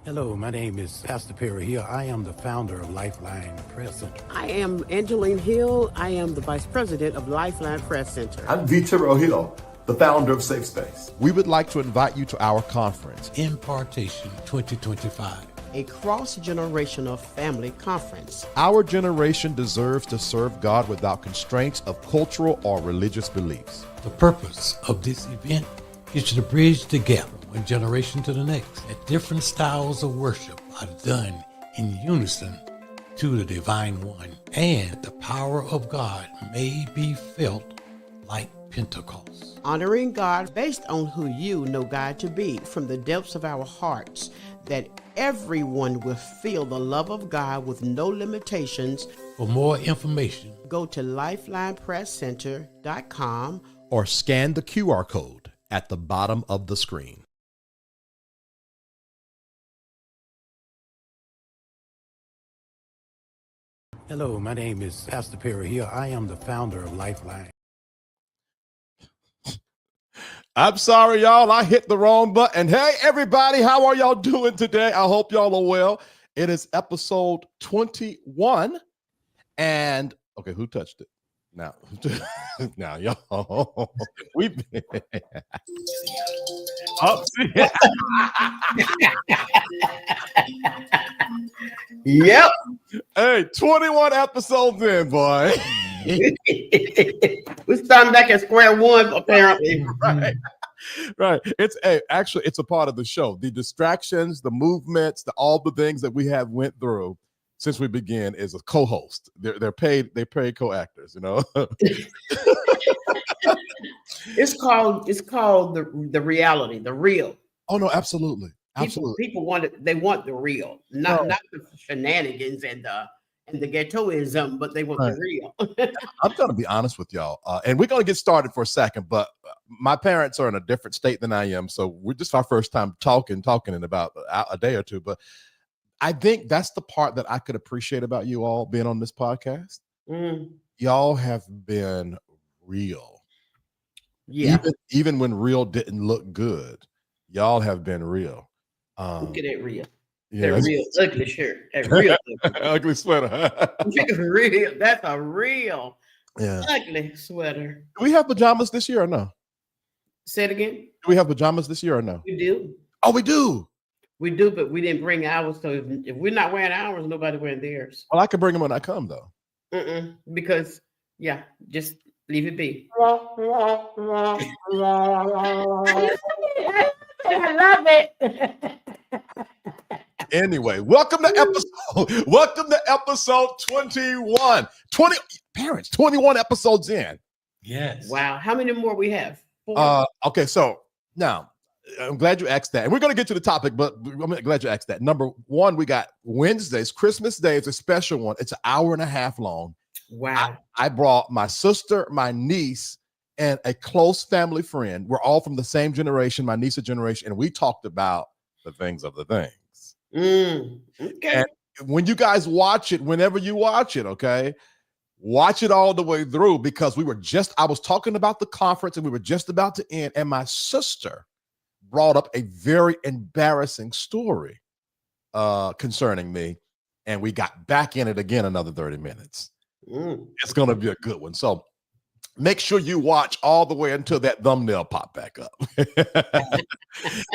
Hello, my name is Pastor Perry Hill. I am the founder of Lifeline Press Center. I am Angeline Hill. I am the Vice President of Lifeline Press Center. I'm Vitero Hill, the founder of SafeSpace. We would like to invite you to our conference, Impartation 2025. A cross-generational family conference. Our generation deserves to serve God without constraints of cultural or religious beliefs. The purpose of this event is to bridge the gap one generation to the next. That different styles of worship are done in unison to the Divine One, and the power of God may be felt like Pentecost. Honoring God based on who you know God to be from the depths of our hearts, that everyone will feel the love of God with no limitations. For more information, go to lifelinepresscenter.com or scan the QR code at the bottom of the screen. hello, my name is Pastor Perry Hill. I am the founder of Lifeline. I'm sorry, y'all. I hit the wrong button. Hey, everybody. How are y'all doing today? I hope y'all are well. It is episode 21. And, okay, who touched it? Now, now, y'all. We've been. Yep. Hey, 21 episodes in, boy. We're starting back at square one, apparently. Right. It's actually it's a part of the show. The distractions, the movements, all the things that we have went through since we began is a co-host. They're paid co-actors, you know. It's called the reality, the real. Oh no, absolutely. People want it, they want the real, not the shenanigans and the ghettoism, but they want the real. I'm going to be honest with y'all, and we're going to get started for a second, but my parents are in a different state than I am, so we're just our first time talking in about a day or two, but I think that's the part that I could appreciate about you all being on this podcast. Y'all have been real. Yeah. Even when real didn't look good, y'all have been real. Look at that real. Yeah, that real ugly shirt. That real ugly sweater. real. That's a real ugly sweater. Do we have pajamas this year or no? Say it again. Do we have pajamas this year or no? We do. Oh, we do. We do, but we didn't bring ours. So if we're not wearing ours, nobody wearing theirs. Well, I can bring them when I come, though. Because, just leave it be. I love it. Anyway, welcome to episode 21. 21 episodes in. Yes. Wow. How many more we have? 4? Okay, so now I'm glad you asked that. And we're going to get to the topic, but I'm glad you asked that. Number one, we got Wednesdays. Christmas Day is a special one. It's an hour and a half long. Wow. I brought my sister, my niece, and a close family friend. We're all from the same generation, my niece's generation, and we talked about the things of the things. Okay. And when you guys watch it, whenever you watch it, okay, watch it all the way through, because I was talking about the conference and we were just about to end, and my sister brought up a very embarrassing story concerning me, and we got back in it again another 30 minutes. It's going to be a good one. So make sure you watch all the way until that thumbnail pop back up.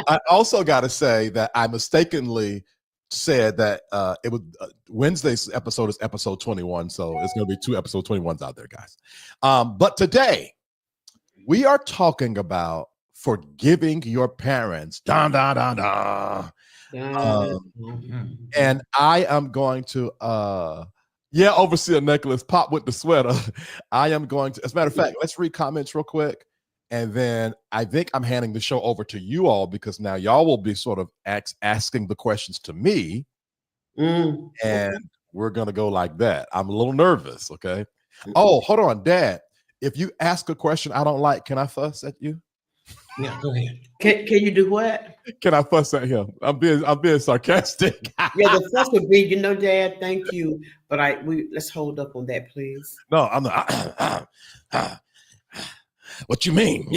I also got to say that I mistakenly said that it was Wednesday's episode is episode 21. So it's going to be 2 episode 21s out there, guys. But today we are talking about forgiving your parents. And I am going to, Overseer Nicholas, pop with the sweater. I am going to, as a matter of fact, let's read comments real quick. And then I think I'm handing the show over to you all, because now y'all will be sort of asking the questions to me. And we're going to go like that. I'm a little nervous. Okay. Oh, hold on, Dad. If you ask a question I don't like, can I fuss at you? Yeah, go ahead. Can you do what? Can I fuss at him? I'm being sarcastic. The fuss would be, Dad, thank you, but let's hold up on that, please. No, I'm not. What you mean?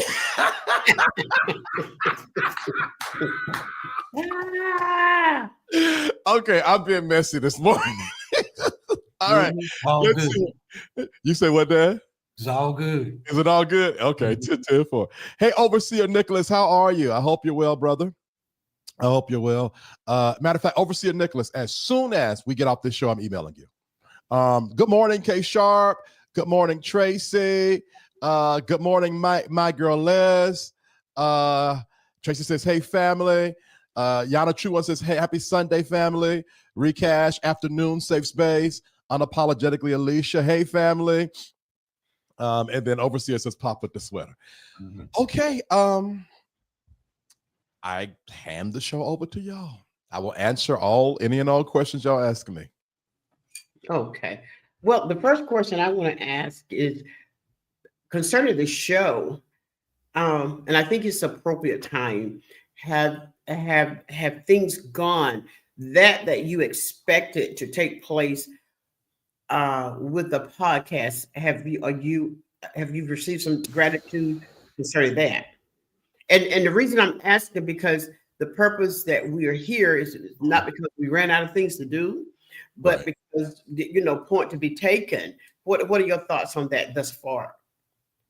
Okay, I'm being messy this morning. All right. All Let's good. see. You say what, Dad? It's all good. Is it all good? Okay, 10-4. Hey, Overseer Nicholas, how are you? I hope you're well, brother. I hope you're well. Matter of fact, Overseer Nicholas, as soon as we get off this show, I'm emailing you. Good morning, K Sharp. Good morning, Tracy. Good morning, my girl Les. Tracy says, hey, family. Yana True One says, hey, happy Sunday, family. Recash, afternoon, safe space. Unapologetically, Alicia, hey, family. And then Overseer says, pop with the sweater. Mm-hmm. Okay. I hand the show over to y'all. I will answer any and all questions y'all ask me. Okay. Well, the first question I want to ask is concerning the show, and I think it's appropriate time. Have things gone that you expected to take place with the podcast? Have you received some gratitude concerning that? And the reason I'm asking, because the purpose that we are here is not because we ran out of things to do, but right. Because, point to be taken. What are your thoughts on that thus far?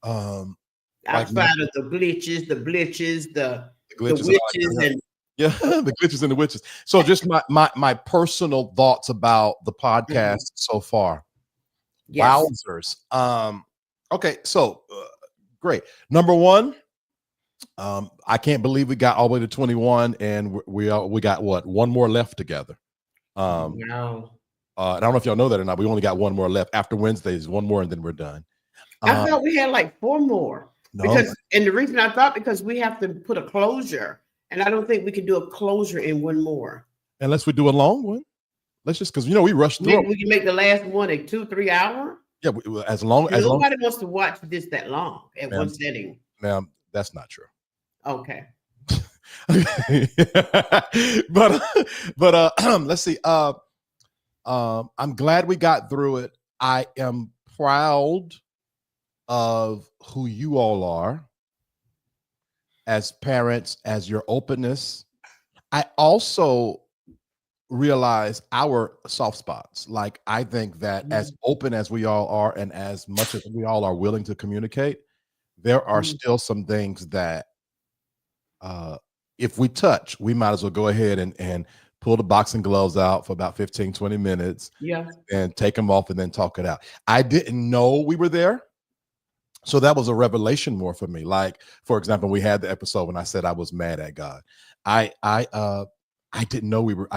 Outside of the glitches, the witches, and yeah, the glitches and the witches. So just my personal thoughts about the podcast so far. Yes. Wowzers. Okay, so great. Number one, I can't believe we got all the way to 21, and we got what, one more left together. No. I don't know if y'all know that or not. We only got one more left after Wednesdays, one more, and then we're done. I thought we had like 4 more. No. And the reason I thought, because we have to put a closure, and I don't think we can do a closure in one more. Unless we do a long one. Let's just, because we rushed through. Maybe we can make the last one a 2-3 hour. Yeah, as long as nobody wants to watch this that long at one setting. Ma'am, that's not true. Okay. but let's see. I'm glad we got through it. I am proud of who you all are as parents, as your openness. I also realize our soft spots. Like, I think that as open as we all are, and as much as we all are willing to communicate, there are still some things that if we touch, we might as well go ahead and pull the boxing gloves out for about 15-20 minutes, and take them off and then talk it out. I didn't know we were there, so that was a revelation more for me. Like, for example, we had the episode when I said I was mad at God. I didn't know we were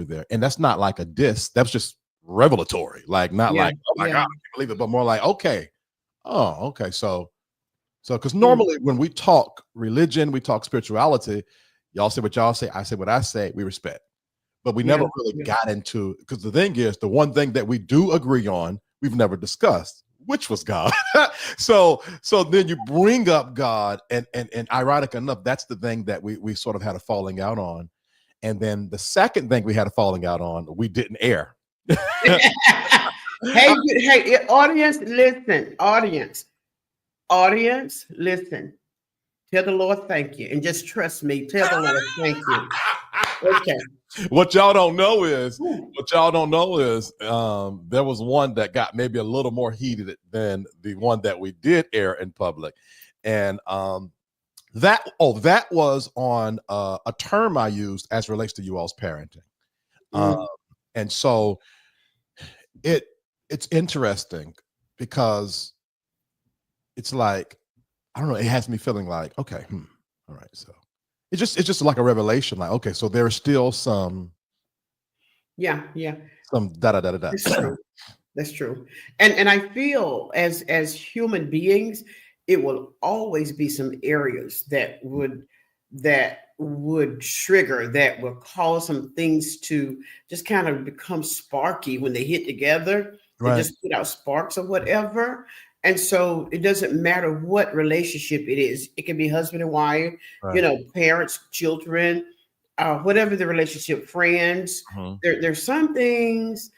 there, and that's not like a diss. That's just revelatory. Like, not like, oh my God, I can't believe it, but more like, okay, so because normally when we talk religion, we talk spirituality, y'all say what y'all say, I say what I say, we respect. But we never really got into, because the thing is, the one thing that we do agree on, we've never discussed, which was God. So then you bring up God, and ironic enough, that's the thing that we sort of had a falling out on. And then the second thing we had a falling out on, we didn't air. Hey, audience, listen. Audience, listen. Tell the Lord thank you, and just trust me. Tell the Lord thank you. Okay. What y'all don't know is there was one that got maybe a little more heated than the one that we did air in public, and that was on a term I used as relates to you all's parenting, and so it's interesting because it's like, I don't know, it has me feeling like, okay, all right, so it's just like a revelation, like, okay, so there is still some some da. That's true. And I feel as human beings, it will always be some areas that would trigger, that will cause some things to just kind of become sparky when they hit together. They just put out sparks or whatever. And so it doesn't matter what relationship it is. It can be husband and wife, parents, children, whatever the relationship, friends. There's some things,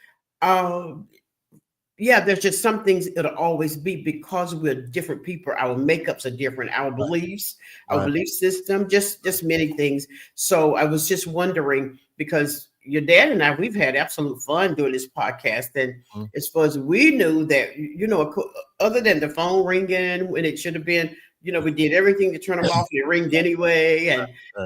yeah, there's just some things it'll always be because we're different people. Our makeups are different, our beliefs, our Right. belief system, just many things. So I was just wondering, because your dad and I, we've had absolute fun doing this podcast. And Mhm. as far as we knew that, other than the phone ringing when it should have been, we did everything to turn them off. It ringed anyway,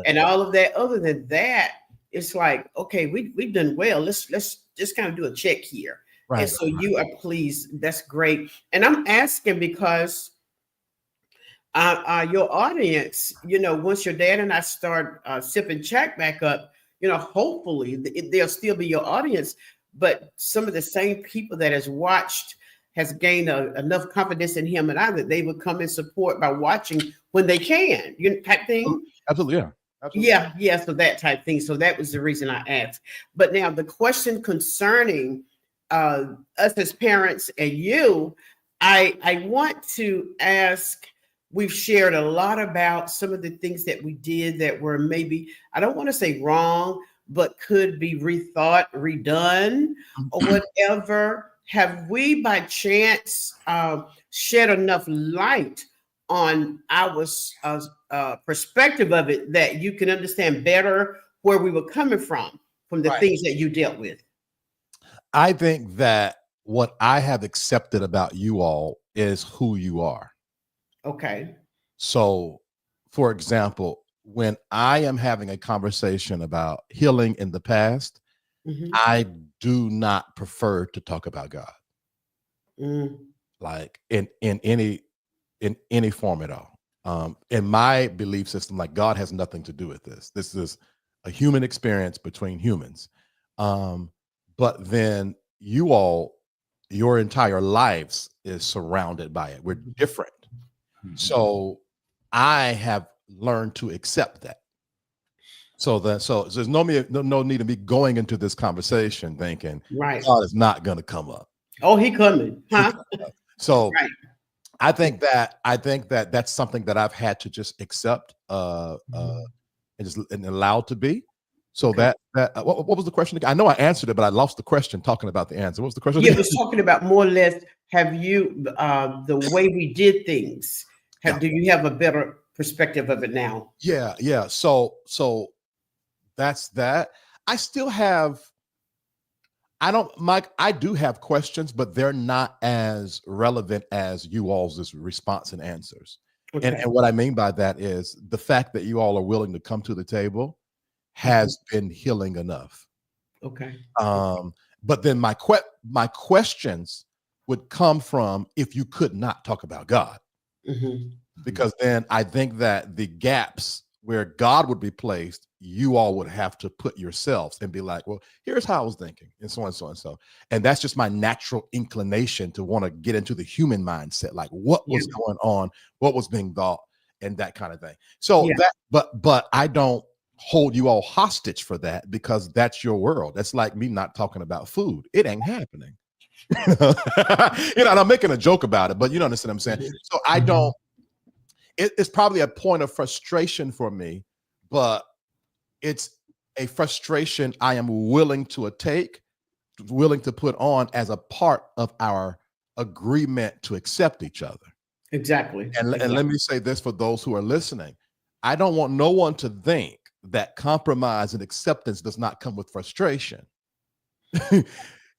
and all of that. Other than that, it's like, okay, we've done well. Let's just kind of do a check here. And Right. so you are pleased. That's great. And I'm asking because your audience, once your dad and I start sipping chat back up, hopefully they'll still be your audience. But some of the same people that has gained enough confidence in him and I that they would come and support by watching when they can, type thing. Absolutely. Yeah. Absolutely. Yeah. So that type thing. So that was the reason I asked. But now the question concerning us as parents and you, I want to ask. We've shared a lot about some of the things that we did that were maybe, I don't want to say wrong, but could be rethought, redone, or whatever. Have we by chance shed enough light on our perspective of it that you can understand better where we were coming from the Right. things that you dealt with? I think that what I have accepted about you all is who you are. Okay. So, for example, when I am having a conversation about healing in the past, Mhm. I do not prefer to talk about God, Mm. like in any form at all. In my belief system, like God has nothing to do with this. This is a human experience between humans. But then you all, your entire lives is surrounded by it. We're different. So I have learned to accept that. So there's no need of me going into this conversation thinking Right. God is not going to come up. Oh, he coming, huh? So Right. I think that that's something that I've had to just accept and allow to be. So Okay. what was the question again? I know I answered it, but I lost the question talking about the answer. What was the question? Yeah, it was talking about more or less. Have you the way we did things? Yeah. Do you have a better perspective of it now? Yeah. So that's that. I still have. Mike, I do have questions, but they're not as relevant as you all's response and answers. Okay. And what I mean by that is the fact that you all are willing to come to the table has been healing enough. Okay. But then my questions would come from if you could not talk about God, because then I think that the gaps where God would be placed, you all would have to put yourselves and be like, well, here's how I was thinking, and so on and so and so. And that's just my natural inclination to want to get into the human mindset, like what was going on, what was being thought, and that kind of thing. So but I don't hold you all hostage for that, because that's your world. That's like me not talking about food. It ain't happening. And I'm making a joke about it, but you understand what I'm saying? So I don't, it's probably a point of frustration for me, but it's a frustration I am willing to put on as a part of our agreement to accept each other. Exactly. And let me say this for those who are listening. I don't want no one to think that compromise and acceptance does not come with frustration.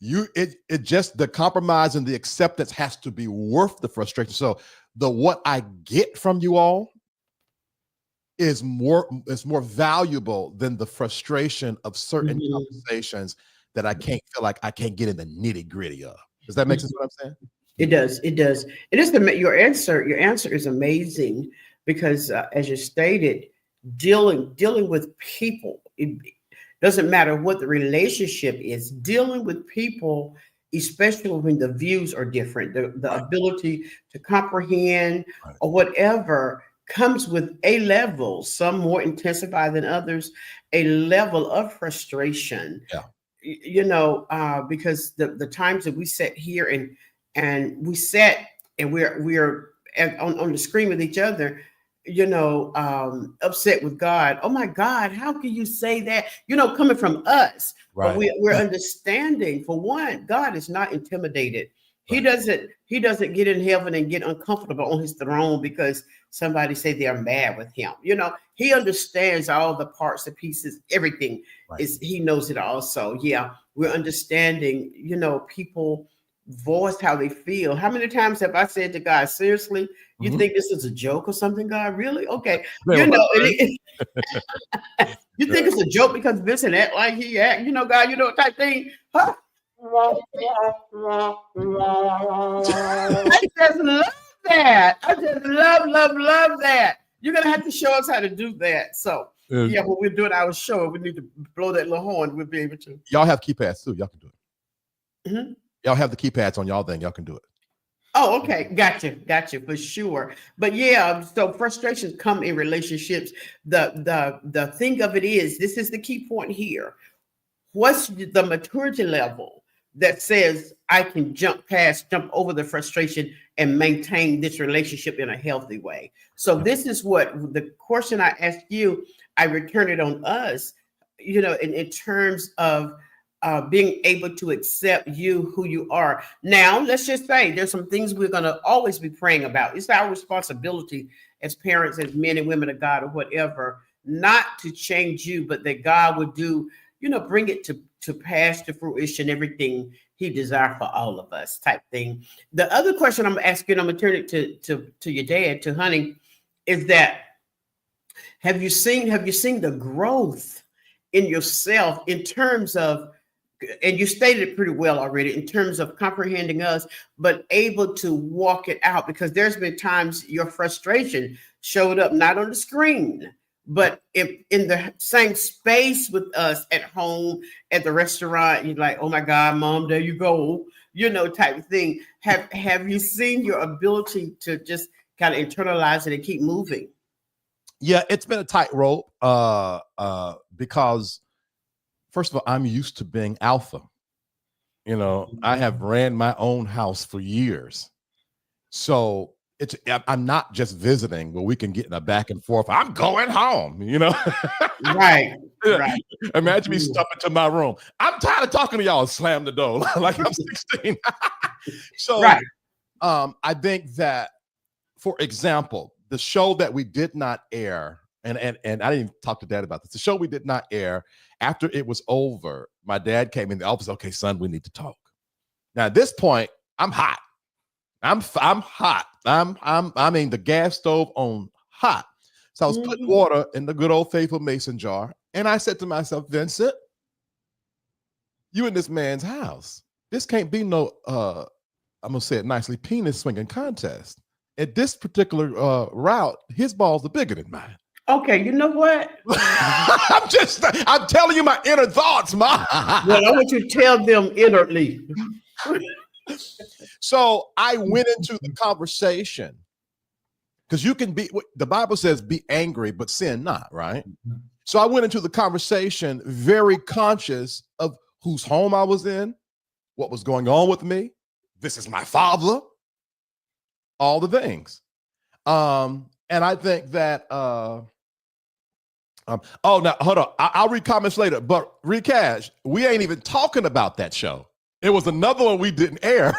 It just, the compromise and the acceptance has to be worth the frustration. So what I get from you all is more valuable than the frustration of certain conversations that I can't feel like I can't get in the nitty gritty of. Does that make sense what I'm saying? It does. It does. It is your answer is amazing, because as you stated, dealing with people, it doesn't matter what the relationship is, dealing with people, especially when the views are different, the ability to comprehend or whatever comes with a level, some more intensified than others, a level of frustration. Because the times that we sat here and we sat and we're on the screen with each other, upset with God. Oh my God, how can you say that? Coming from us. Right. But we're understanding, for one, God is not intimidated. He doesn't get in heaven and get uncomfortable on his throne because somebody say they're mad with him. He understands all the parts, the pieces, everything. Right. He knows it all. So yeah, we're understanding, people voice how they feel. How many times have I said to God, seriously, you think this is a joke or something, God? Really? Okay. You think it's a joke because Vincent act like he act, God, type thing. Huh? I just love that. I just love that. You're gonna have to show us how to do that. So when we're doing our show, we need to blow that little horn. We'll be able to. Y'all have keypads too. Y'all can do it. Y'all have the keypads on y'all thing. Y'all can do it. Oh, okay. Gotcha for sure. But yeah, so frustrations come in relationships. The thing of it is, this is the key point here. What's the maturity level that says I can jump over the frustration and maintain this relationship in a healthy way? So this is what the question I asked you, I return it on us, in terms of being able to accept you, who you are. Now, let's just say there's some things we're going to always be praying about. It's our responsibility as parents, as men and women of God or whatever, not to change you, but that God would do, bring it to pass to fruition, everything he desired for all of us type thing. The other question I'm asking, I'm going to turn it to your dad, to Honey, is that have you seen the growth in yourself in terms of, and you stated it pretty well already, in terms of comprehending us, but able to walk it out? Because there's been times your frustration showed up not on the screen, but if in the same space with us at home, at the restaurant, you're like, oh my God, Mom, there you go, type of thing. Have you seen your ability to just kind of internalize it and keep moving? Yeah, it's been a tightrope because first of all, I'm used to being alpha. I have ran my own house for years. So I'm not just visiting where we can get in a back and forth. I'm going home, Right. Imagine me stepping to my room. I'm tired of talking to y'all and slam the door like I'm 16. So right. I think that, for example, the show that we did not air, and I didn't even talk to Dad about this. The show we did not air, after it was over, my dad came in the office. Okay, son, we need to talk. Now at this point, I'm hot. I'm hot. I mean the gas stove on hot. So I was putting water in the good old faithful mason jar, and I said to myself, Vincent, you in this man's house. This can't be no I'm gonna say it nicely, penis swinging contest. At this particular route, his balls are bigger than mine. Okay, you know what? I'm telling you my inner thoughts, Ma. Well, I want you to tell them inwardly. So I went into the conversation because the Bible says be angry, but sin not, right? So I went into the conversation very conscious of whose home I was in, what was going on with me. This is my father, all the things. And I think that, oh, now hold on. I'll read comments later, but Recash, we ain't even talking about that show. It was another one we didn't air.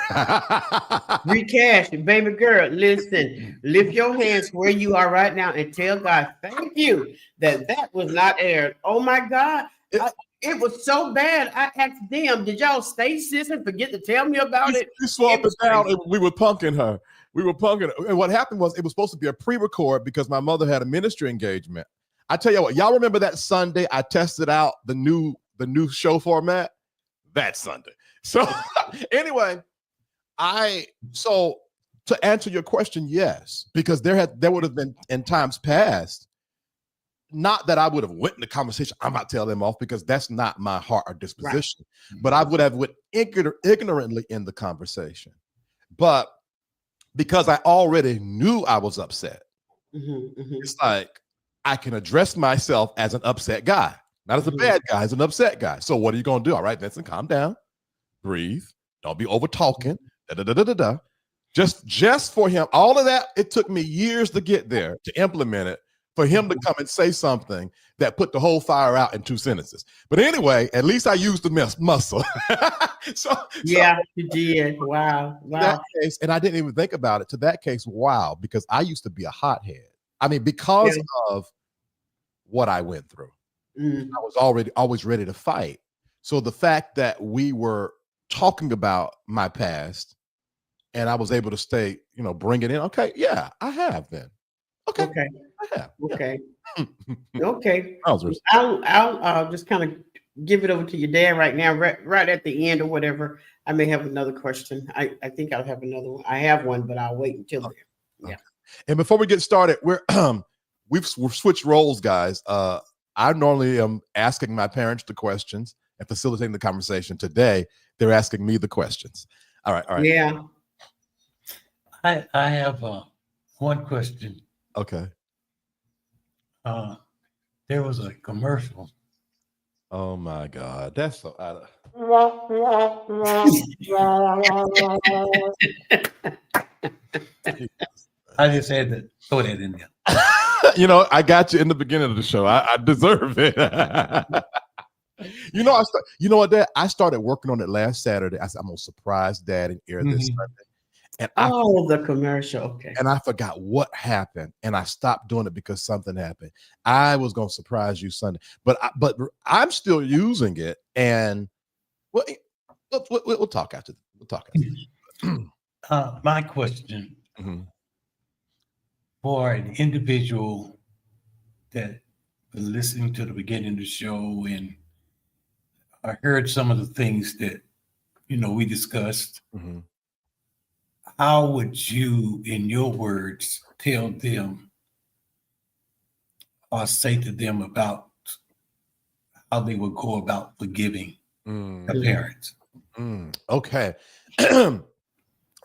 Recash, baby girl, listen, lift your hands where you are right now and tell God, thank you that was not aired. Oh my God. It was so bad. I asked them, did y'all stay sis and forget to tell me about it? We swapped it down and we were punking her. And what happened was it was supposed to be a pre-record because my mother had a ministry engagement. I tell you what, y'all remember that Sunday I tested out the new show format? That Sunday. So anyway, to answer your question, yes, because there would have been in times past, not that I would have went in the conversation, I'm not telling them off because that's not my heart or disposition, right. But I would have went ignorantly in the conversation. But because I already knew I was upset, it's like I can address myself as an upset guy, not as a bad guy, as an upset guy. So what are you going to do? All right, Vincent, calm down, breathe, don't be over talking, Just for him, all of that, it took me years to get there, to implement it, for him to come and say something that put the whole fire out in 2 sentences. But anyway, at least I used the muscle. Yeah, you did. Wow. That case, and I didn't even think about it. To that case, wow, because I used to be a hothead. I mean, because of what I went through, I was always ready to fight. So the fact that we were talking about my past and I was able to stay, bring it in. Okay, yeah, I have then. Okay. I have. Okay. Yeah. Okay. Wowzers. I'll just kind of give it over to your dad right now, right at the end or whatever. I may have another question. I think I'll have another one. I have one, but I'll wait until then. Yeah. And before we get started, we've switched roles, guys. I normally am asking my parents the questions and facilitating the conversation. Today, they're asking me the questions. All right. Yeah. I have one question. Okay. There was a commercial. Oh my God, that's so out of. I just had to throw that in there. I got you in the beginning of the show. I deserve it. You know what, Dad? I started working on it last Saturday. I said, I'm gonna surprise Dad and air this Sunday. And the commercial. Okay. And I forgot what happened, and I stopped doing it because something happened. I was gonna surprise you Sunday, but I'm still using it, and we'll talk after. We'll talk after. My question for an individual that was listening to the beginning of the show, and I heard some of the things that we discussed. How would you, in your words, tell them or say to them about how they would go about forgiving the parents? Okay.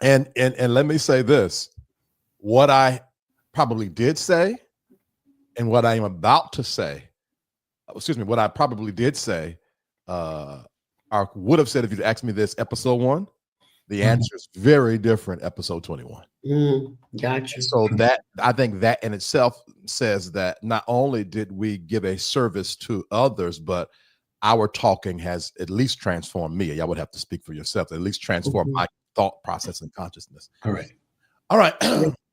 And let me say this. What I probably did say and what I am about to say, what I probably did say, or would have said if you'd asked me this episode 1, the answer is very different. Episode 21. Gotcha. So I think that in itself says that not only did we give a service to others, but our talking has at least transformed me. Y'all would have to speak for yourself. At least transform my thought process and consciousness. Correct. All right.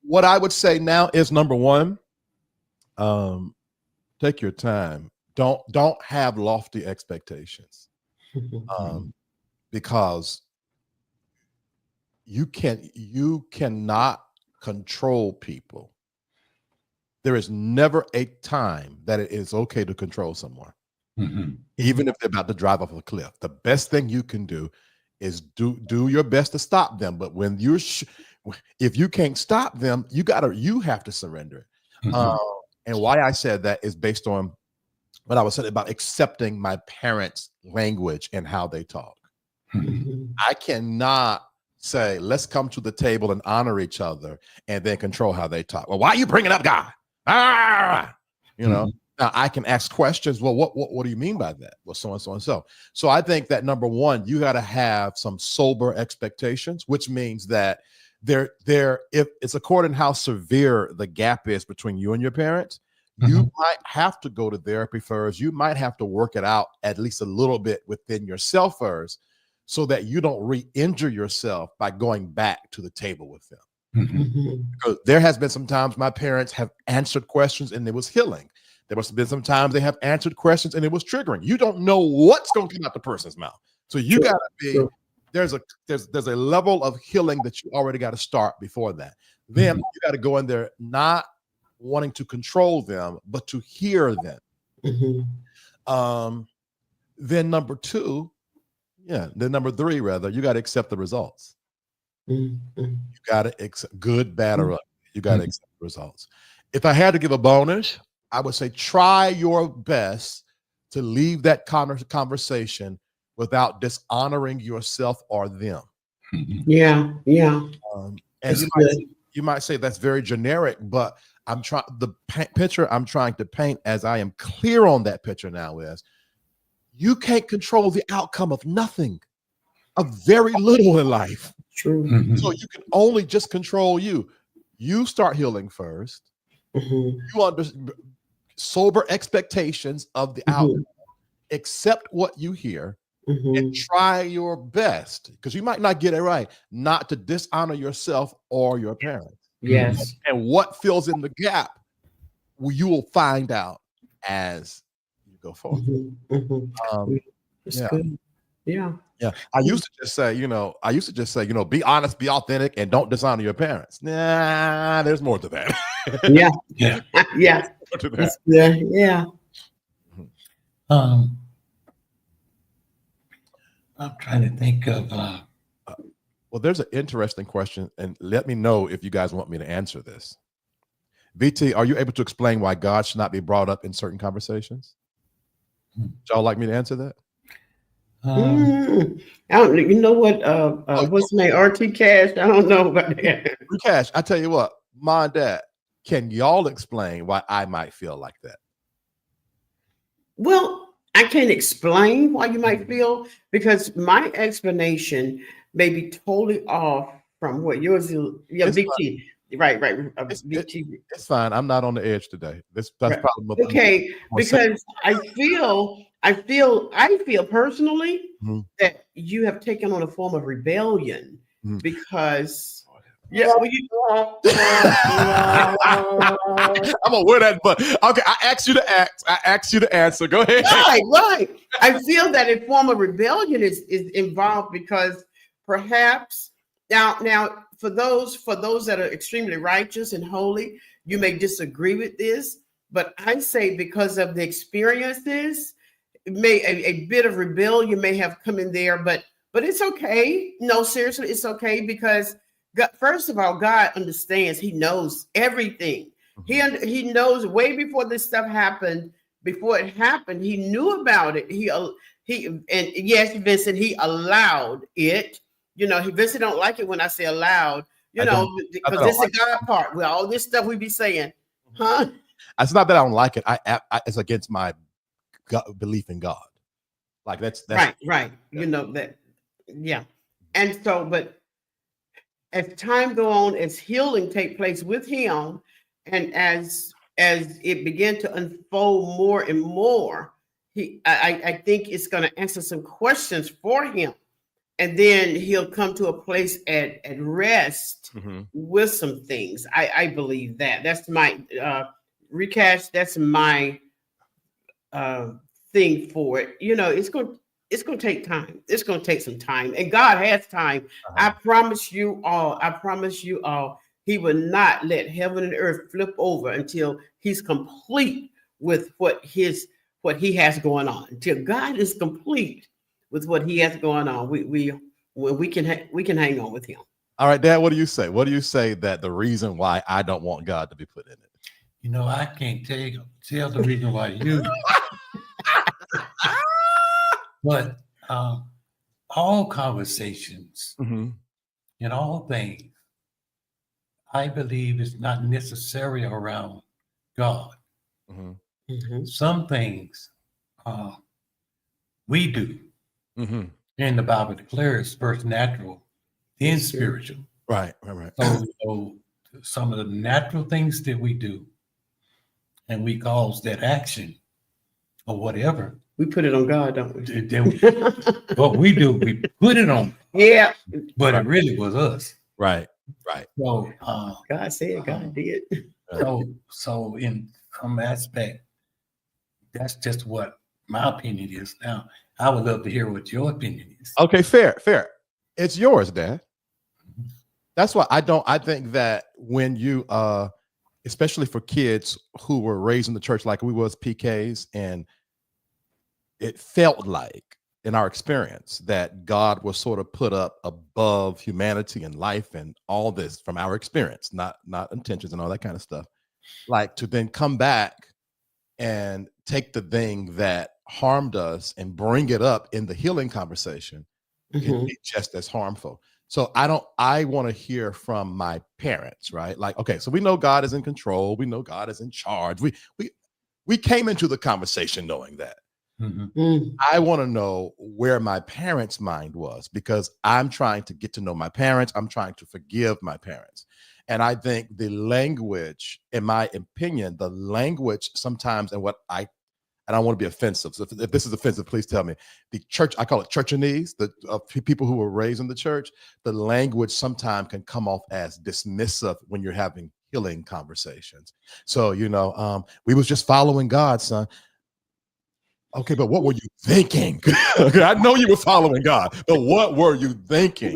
What I would say now is number 1, take your time. Don't have lofty expectations, because you cannot control people. There is never a time that it is okay to control someone, even if they're about to drive off a cliff. The best thing you can do is do your best to stop them. But when if you can't stop them, you have to surrender it. And why I said that is based on what I was saying about accepting my parents' language and how they talk. I cannot say, let's come to the table and honor each other and then control how they talk. Well, why are you bringing up God? Now I can ask questions. Well, what do you mean by that? Well, so and so and so. So I think that number 1, you got to have some sober expectations, which means that if it's according to how severe the gap is between you and your parents, you might have to go to therapy first. You might have to work it out at least a little bit within yourself first, so that you don't re-injure yourself by going back to the table with them. Because there has been some times my parents have answered questions and it was healing. There must have been some times they have answered questions and it was triggering. You don't know what's going to come out the person's mouth. So you got to be, there's a level of healing that you already got to start before that. Then you got to go in there not wanting to control them, but to hear them. Then number 3, rather, you got to accept the results. You got to accept good, bad, or ugly. You got to accept the results. If I had to give a bonus, I would say try your best to leave that conversation without dishonoring yourself or them. Yeah. And you might say that's very generic, but the picture I'm trying to paint, as I am clear on that picture now, is you can't control the outcome of nothing, of very little in life. True. So you can only just control you. You start healing first. You sober expectations of the outcome, accept what you hear, and try your best, because you might not get it right, not to dishonor yourself or your parents. Yes. And what fills in the gap, you will find out as you go forward. It's Yeah. good. Yeah. Yeah. I used to just say, be honest, be authentic, and don't dishonor your parents. Nah, there's more to that. Yeah. Yeah. Yeah. More to that. That's good. Yeah. I'm trying to think of. Well, there's an interesting question, and let me know if you guys want me to answer this. VT, are you able to explain why God should not be brought up in certain conversations? Would y'all like me to answer that? I don't. You know what? What's his name? RT Cash. I don't know about that. Cash, I tell you what, Mom and Dad, can y'all explain why I might feel like that? Well, I can't explain why you might feel, because my explanation may be totally off from what yours is. Yeah, It's VT. Right. VT. It's fine. I'm not on the edge today. That's Right. probably Okay, because I feel personally that you have taken on a form of rebellion because well, I'm gonna wear that, but okay. I asked you to act. I asked you to answer. Go ahead. Right. I feel that a form of rebellion is involved because perhaps now for those that are extremely righteous and holy, you may disagree with this, but I say because of the experiences, a bit of rebellion may have come in there, but it's okay. No, seriously, it's okay because God, first of all, God understands. He knows everything. He knows way before this stuff happened. Before it happened, he knew about it. He and yes, Vincent, he allowed it. Vincent don't like it when I say allowed. Because this is the God part. With all this stuff we be saying, huh? It's not that I don't like it. It's against my belief in God. Like that's right. That, yeah. And so, but as time go on, as healing take place with him, and as it began to unfold more and more, I think it's going to answer some questions for him, and then he'll come to a place at rest with some things. I believe that's my recast. That's my thing for it. It's going to take time. It's going to take some time, and God has time. I promise you all. He will not let heaven and earth flip over until he's complete with what he has going on. Until God is complete with what he has going on, we can hang on with him. All right, Dad, what do you say? What do you say that the reason why I don't want God to be put in it? I can't tell the reason why you. But all conversations and all things, I believe, is not necessarily around God. Some things we do, and the Bible declares first natural, then spiritual. Right. So some of the natural things that we do, and we cause that action or whatever. We put it on God, don't we? What we do, we put it on. Yeah. But it really was us. Right. So God said, God did. So in some aspect, that's just what my opinion is. Now, I would love to hear what your opinion is. Okay, fair. It's yours, Dad. That's why I think that when you especially for kids who were raised in the church like we was PKs, and it felt like in our experience that God was sort of put up above humanity and life and all this from our experience, not intentions and all that kind of stuff. Like to then come back and take the thing that harmed us and bring it up in the healing conversation can be just as harmful. So I want to hear from my parents, right? Like, okay, so we know God is in control. We know God is in charge. We came into the conversation knowing that. I want to know where my parents' mind was, because I'm trying to get to know my parents. I'm trying to forgive my parents. And I think the language, in my opinion, the language sometimes, and I don't want to be offensive. So if this is offensive, please tell me. The church, I call it churchanese, the people who were raised in the church, the language sometimes can come off as dismissive when you're having healing conversations. So, we was just following God, son. Okay, but what were you thinking? Okay, I know you were following God, but what were you thinking?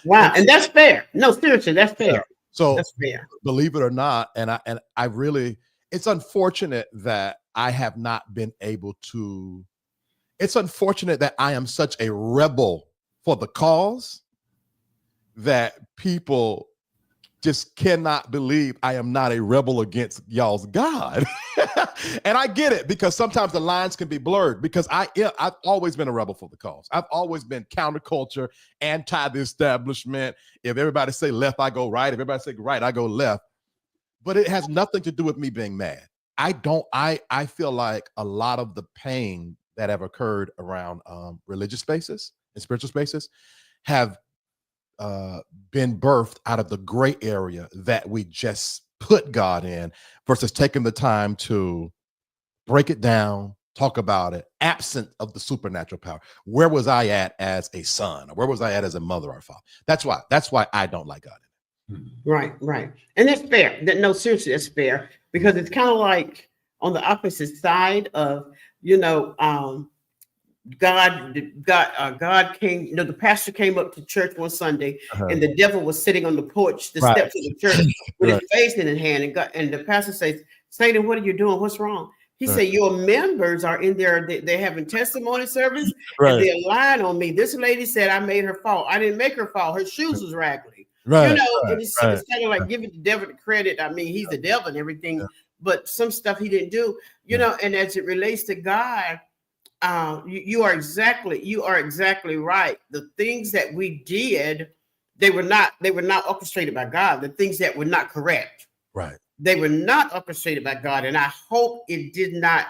Wow, and that's fair. No, seriously, that's fair. Yeah. So that's fair. Believe it or not, and I really, it's unfortunate that I have not been able to. It's unfortunate that I am such a rebel for the cause that people just cannot believe I am not a rebel against y'all's God. And I get it, because sometimes the lines can be blurred, because I've always been a rebel for the cause. I've always been counterculture, anti the establishment. If everybody say left, I go right. If everybody say right, I go left. But it has nothing to do with me being mad. I feel like a lot of the pain that have occurred around religious spaces and spiritual spaces have been birthed out of the gray area that we just put God in, versus taking the time to break it down, talk about it, absent of the supernatural power. Where was I at as a son? Or where was I at as a mother or father? That's why I don't like God in it. Right. And that's fair. No, seriously, that's fair, because it's kind of like on the opposite side of, God came, the pastor came up to church one Sunday, and the devil was sitting on the porch, the steps of the church, with his face in his hand, and the pastor says, Satan, what are you doing? What's wrong? He said, your members are in there, they're having testimony service, and they're lying on me. This lady said I made her fall. I didn't make her fall. Her shoes was raggedy. It's kind of like giving the devil the credit. I mean, he's the devil and everything, but some stuff he didn't do, and as it relates to God, you are exactly right. The things that we did, they were not orchestrated by God. The things that were not correct, they were not orchestrated by God. And I hope it did not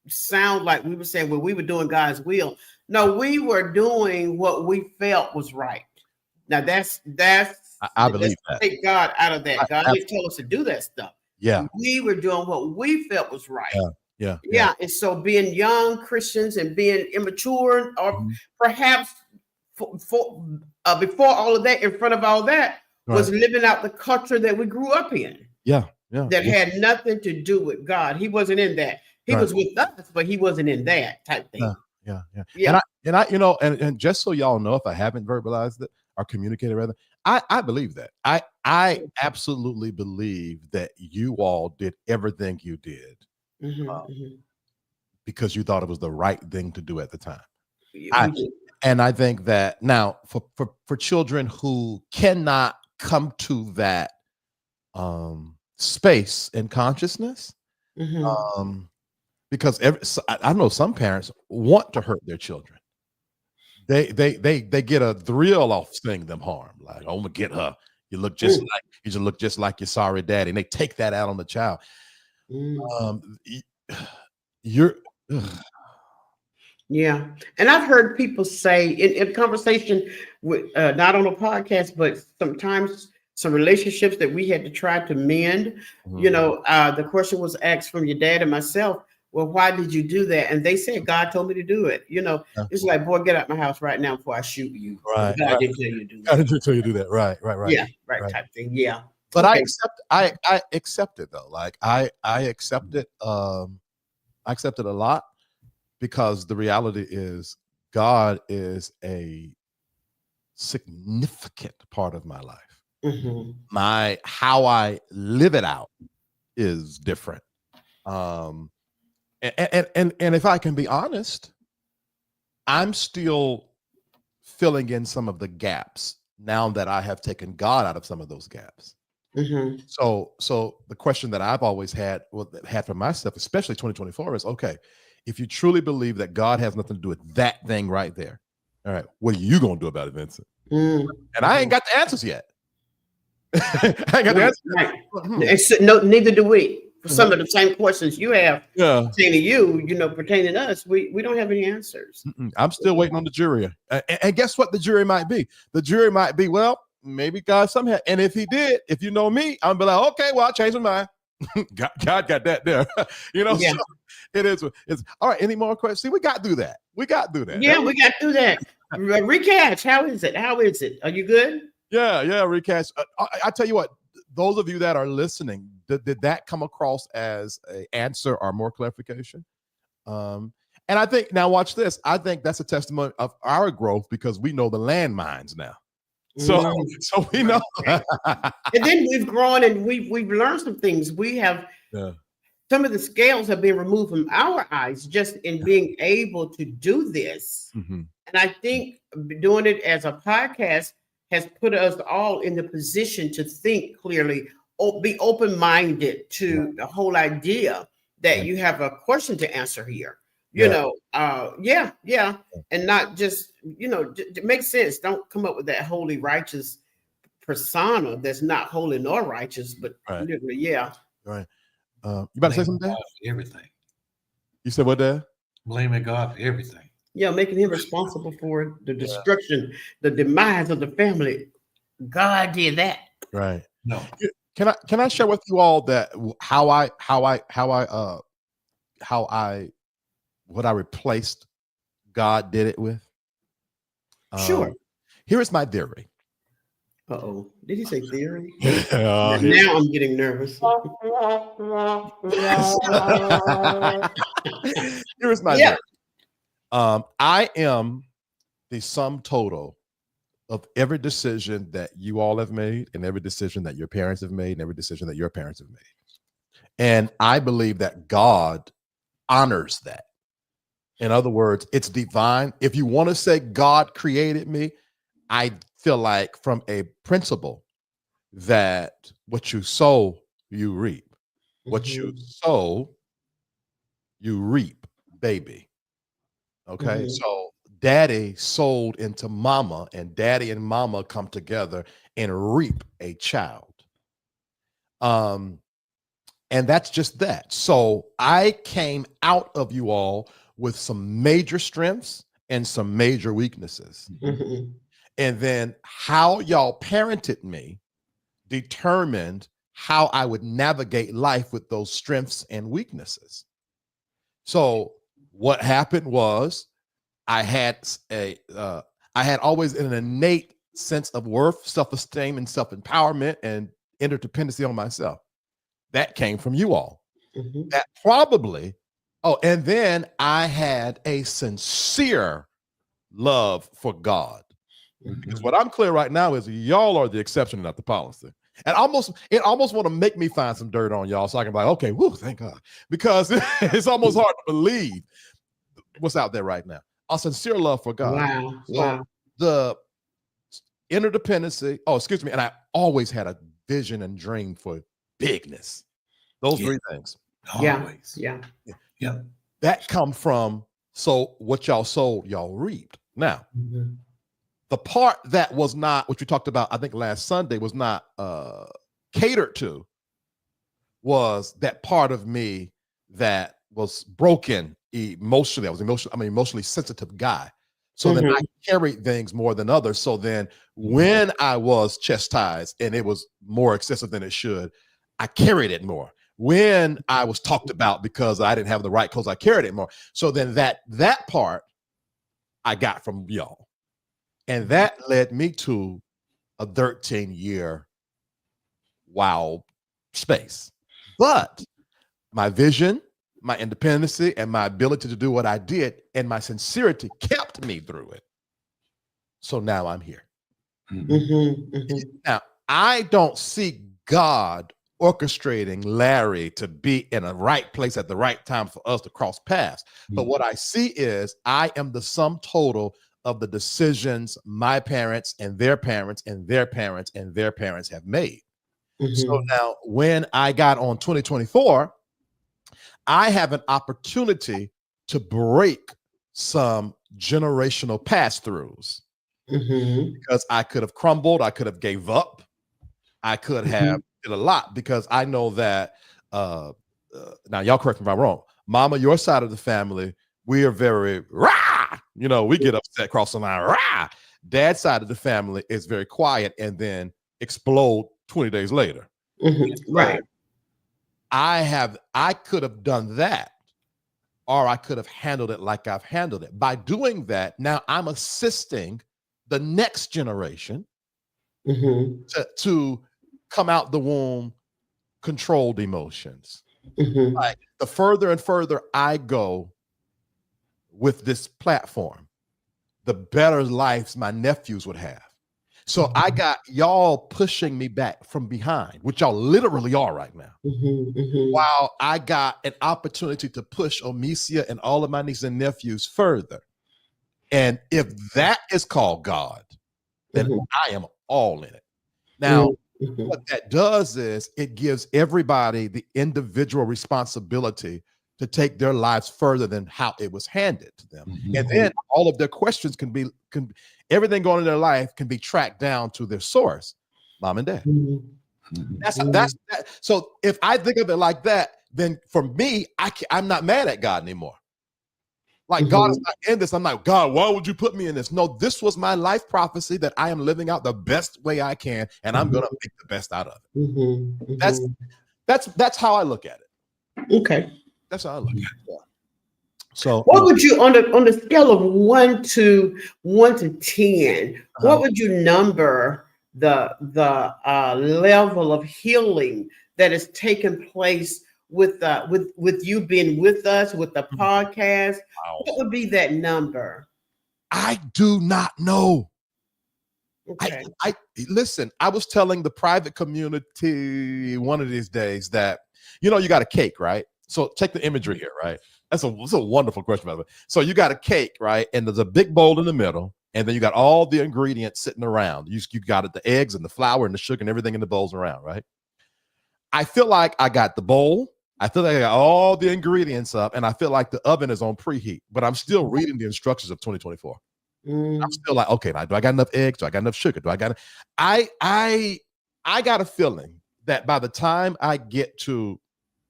sound like we were saying, well, we were doing God's will. No, we were doing what we felt was right. Now that's I believe that. Take God out of that. God didn't tell us to do that stuff. Yeah, we were doing what we felt was right. Yeah. And so being young Christians and being immature, or perhaps before all of that, in front of all that, was living out the culture that we grew up in. That had nothing to do with God. He wasn't in that. He was with us, but he wasn't in that type thing. Yeah. And I and just so y'all know, if I haven't verbalized it or communicated rather, I believe that. I absolutely believe that you all did everything you did because you thought it was the right thing to do at the time. And I think that now for children who cannot come to that space in consciousness, because I know some parents want to hurt their children. They get a thrill off seeing them harm. Like, oh, I'm gonna get her. You look just like your sorry daddy, and they take that out on the child. Yeah, and I've heard people say in conversation with not on a podcast, but sometimes some relationships that we had to try to mend. The question was asked from your dad and myself, well, why did you do that? And they said, God told me to do it. It's like, boy, get out my house right now before I shoot you. God didn't tell you to do that. God didn't tell you to do that. Right. Yeah, right. Type thing. Yeah. But okay. I accept it though. Like I accept it. I accept it a lot, because the reality is God is a significant part of my life. How I live it out is different. And if I can be honest, I'm still filling in some of the gaps now that I have taken God out of some of those gaps. So the question that I've always had for myself, especially 2024, is okay, if you truly believe that God has nothing to do with that thing right there, all right, what are you gonna do about it, Vincent? And I ain't got the answers yet. I ain't got the answers yet. No, neither do we. For some of the same questions you have pertaining to you, pertaining to us, we don't have any answers. I'm still waiting on the jury. And guess what the jury might be? The jury might be, well, maybe God somehow. And if he did, if you know me, I'm be like, okay, well, I changed my mind. God got that there. So it is. It's all right. Any more questions? See, we got to do that. Yeah, we got to do that. Recatch. How is it? Are you good? Yeah. Recatch. I tell you what, those of you that are listening, did that come across as an answer or more clarification? And I think, now watch this. I think that's a testimony of our growth because we know the landmines now. So we know. And then we've grown and we've learned some things. We have some of the scales have been removed from our eyes just in being able to do this. And I think doing it as a podcast has put us all in the position to think clearly, be open-minded to the whole idea that you have a question to answer here. And not just, it makes sense. Don't come up with that holy righteous persona that's not holy nor righteous, but literally, Right. You about to say something, Dad? Everything. You said what, Dad? Blaming God for everything. Yeah, making him responsible for the destruction, the demise of the family. God did that. Right. No. Can I share with you all that what I replaced God did it with? Sure. Here is my theory. Uh-oh. Did he say theory? Now I'm getting nervous. Here is my theory. I am the sum total of every decision that you all have made and every decision that your parents have made and every decision that your parents have made. And I believe that God honors that. In other words, it's divine. If you want to say God created me, I feel like from a principle that what you sow, you reap. What you sow, you reap, baby. Okay. So daddy sold into mama, and daddy and mama come together and reap a child. And that's just that. So I came out of you all with some major strengths and some major weaknesses. And then how y'all parented me determined how I would navigate life with those strengths and weaknesses. So what happened was I had always an innate sense of worth, self-esteem, and self-empowerment and interdependency on myself. That came from you all. That probably, and then I had a sincere love for God. Because what I'm clear right now is y'all are the exception, not the policy. And it almost want to make me find some dirt on y'all so I can be like, okay, whoo, thank God. Because it's almost hard to believe what's out there right now. A sincere love for God. Wow. The interdependency, and I always had a vision and dream for bigness. Those three things. Always. Yeah. That come from, so what y'all sowed, y'all reaped. Now, the part that was not, which we talked about, I think last Sunday, was not catered to, was that part of me that was broken emotionally. I'm an emotionally sensitive guy. So then I carried things more than others. So then when I was chastised and it was more excessive than it should, I carried it more. When I was talked about because I didn't have the right clothes, I carried it more. So then that part I got from y'all. And that led me to a 13-year wild space. But my vision, my independency, and my ability to do what I did and my sincerity kept me through it. So now I'm here. Now, I don't see God orchestrating Larry to be in a right place at the right time for us to cross paths. But what I see is I am the sum total of the decisions my parents and their parents and their parents and their parents have made. So now when I got on 2024, I have an opportunity to break some generational pass-throughs because I could have crumbled. I could have gave up. I could have did a lot because I know that, now y'all correct me if I'm wrong, Mama, your side of the family, we are very rah, we get upset, cross the line, rah. Dad's side of the family is very quiet and then explode 20 days later. Right. I could have done that, or I could have handled it like I've handled it. By doing that, now I'm assisting the next generation to come out the womb controlled emotions. Like the further and further I go with this platform, the better lives my nephews would have. So I got y'all pushing me back from behind, which y'all literally are right now. While I got an opportunity to push Omesia and all of my nieces and nephews further. And if that is called God, then I am all in it. Now, what that does is it gives everybody the individual responsibility to take their lives further than how it was handed to them. And then all of their questions can everything going in their life can be tracked down to their source, mom and dad. That's so if I think of it like that, then for me, I'm not mad at God anymore. Like God is not in this. I'm like, God, why would you put me in this? No, this was my life prophecy that I am living out the best way I can, and I'm gonna make the best out of it. That's how I look at it. Okay. That's how I look at it. Yeah. So what would you on the scale of 1 to 10, what would you number the level of healing that has taken place with you being with us with the podcast? Wow. What would be that number? I do not know. Okay. I listen, I was telling the private community one of these days that, you got a cake, right? So take the imagery here, right? That's a wonderful question, by the way. So you got a cake, right? And there's a big bowl in the middle, and then you got all the ingredients sitting around. You got the eggs and the flour and the sugar and everything in the bowls around, right? I feel like I got the bowl. I feel like I got all the ingredients up, and I feel like the oven is on preheat, but I'm still reading the instructions of 2024. I'm still like, okay, now, do I got enough eggs? Do I got enough sugar? I got a feeling that by the time I get to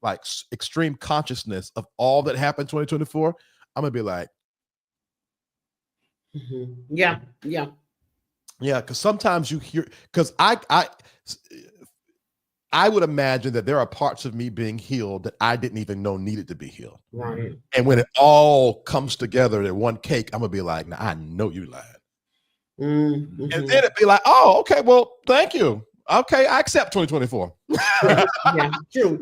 like extreme consciousness of all that happened in 2024, I'm gonna be like, yeah. Because sometimes you hear, because I would imagine that there are parts of me being healed that I didn't even know needed to be healed. Right. And when it all comes together in one cake, I'm gonna be like, nah, I know you lied. And then it'd be like, oh, okay, well, thank you. Okay, I accept 2024. Yeah, true.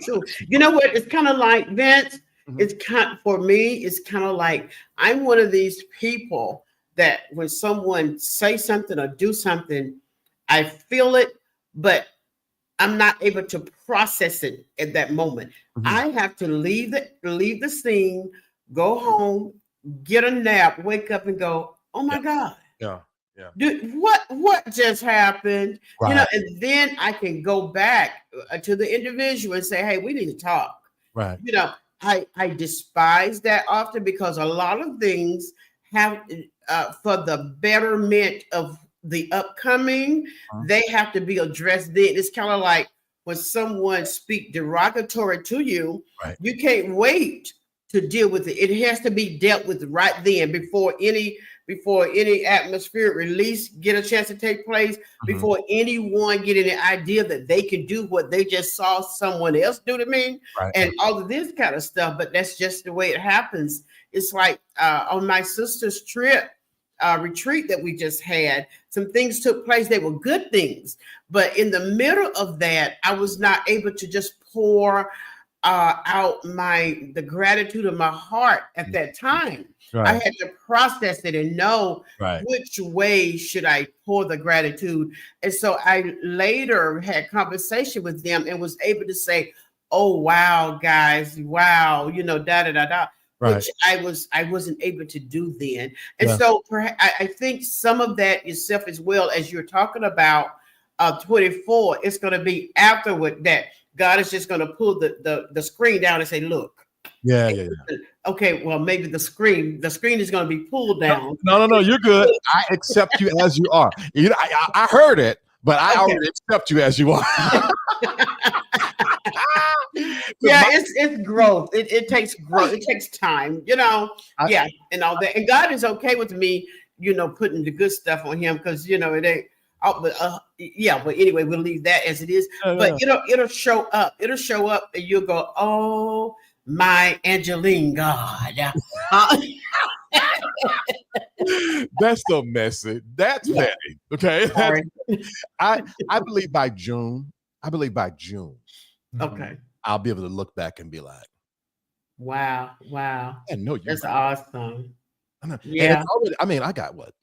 You know what? It's kind of like, Vince, for me, it's kind of like I'm one of these people that when someone say something or do something, I feel it, but I'm not able to process it at that moment. I have to leave the scene, go home, get a nap, wake up and go, oh my God. Yeah. Dude, what just happened? Right. And then I can go back to the individual and say, hey, we need to talk. Right. I despise that often because a lot of things have for the betterment of the upcoming, they have to be addressed then. It's kind of like when someone speak derogatory to you, you can't wait to deal with it. It has to be dealt with right then before any atmospheric release get a chance to take place, before anyone get any idea that they can do what they just saw someone else do to me, and all of this kind of stuff. But that's just the way it happens. It's like on my sister's trip, retreat that we just had, some things took place. They were good things, but in the middle of that, I was not able to just pour out the gratitude of my heart at that time. I had to process it and know which way should I pour the gratitude. And so I later had conversation with them and was able to say, oh, wow, guys, wow, which I wasn't able to do then. And so I think some of that yourself as well, as you're talking about 24, it's going to be afterward that God is just going to pull the screen down and say, look. Yeah. Okay, well, maybe the screen is going to be pulled down. No, you're good. I accept you as you are. I heard it, but I already accept you as you are. Yeah, it's growth. It takes growth. It takes time, and all that. And God is okay with me, putting the good stuff on him because it ain't. Oh, but yeah, but anyway, we'll leave that as it is. But it'll show up. It'll show up, and you'll go, "Oh my Angeline God." That's so messy. That's petty. Okay. I believe by June. Okay. I'll be able to look back and be like, wow. I know you. That's awesome. Yeah. I got what?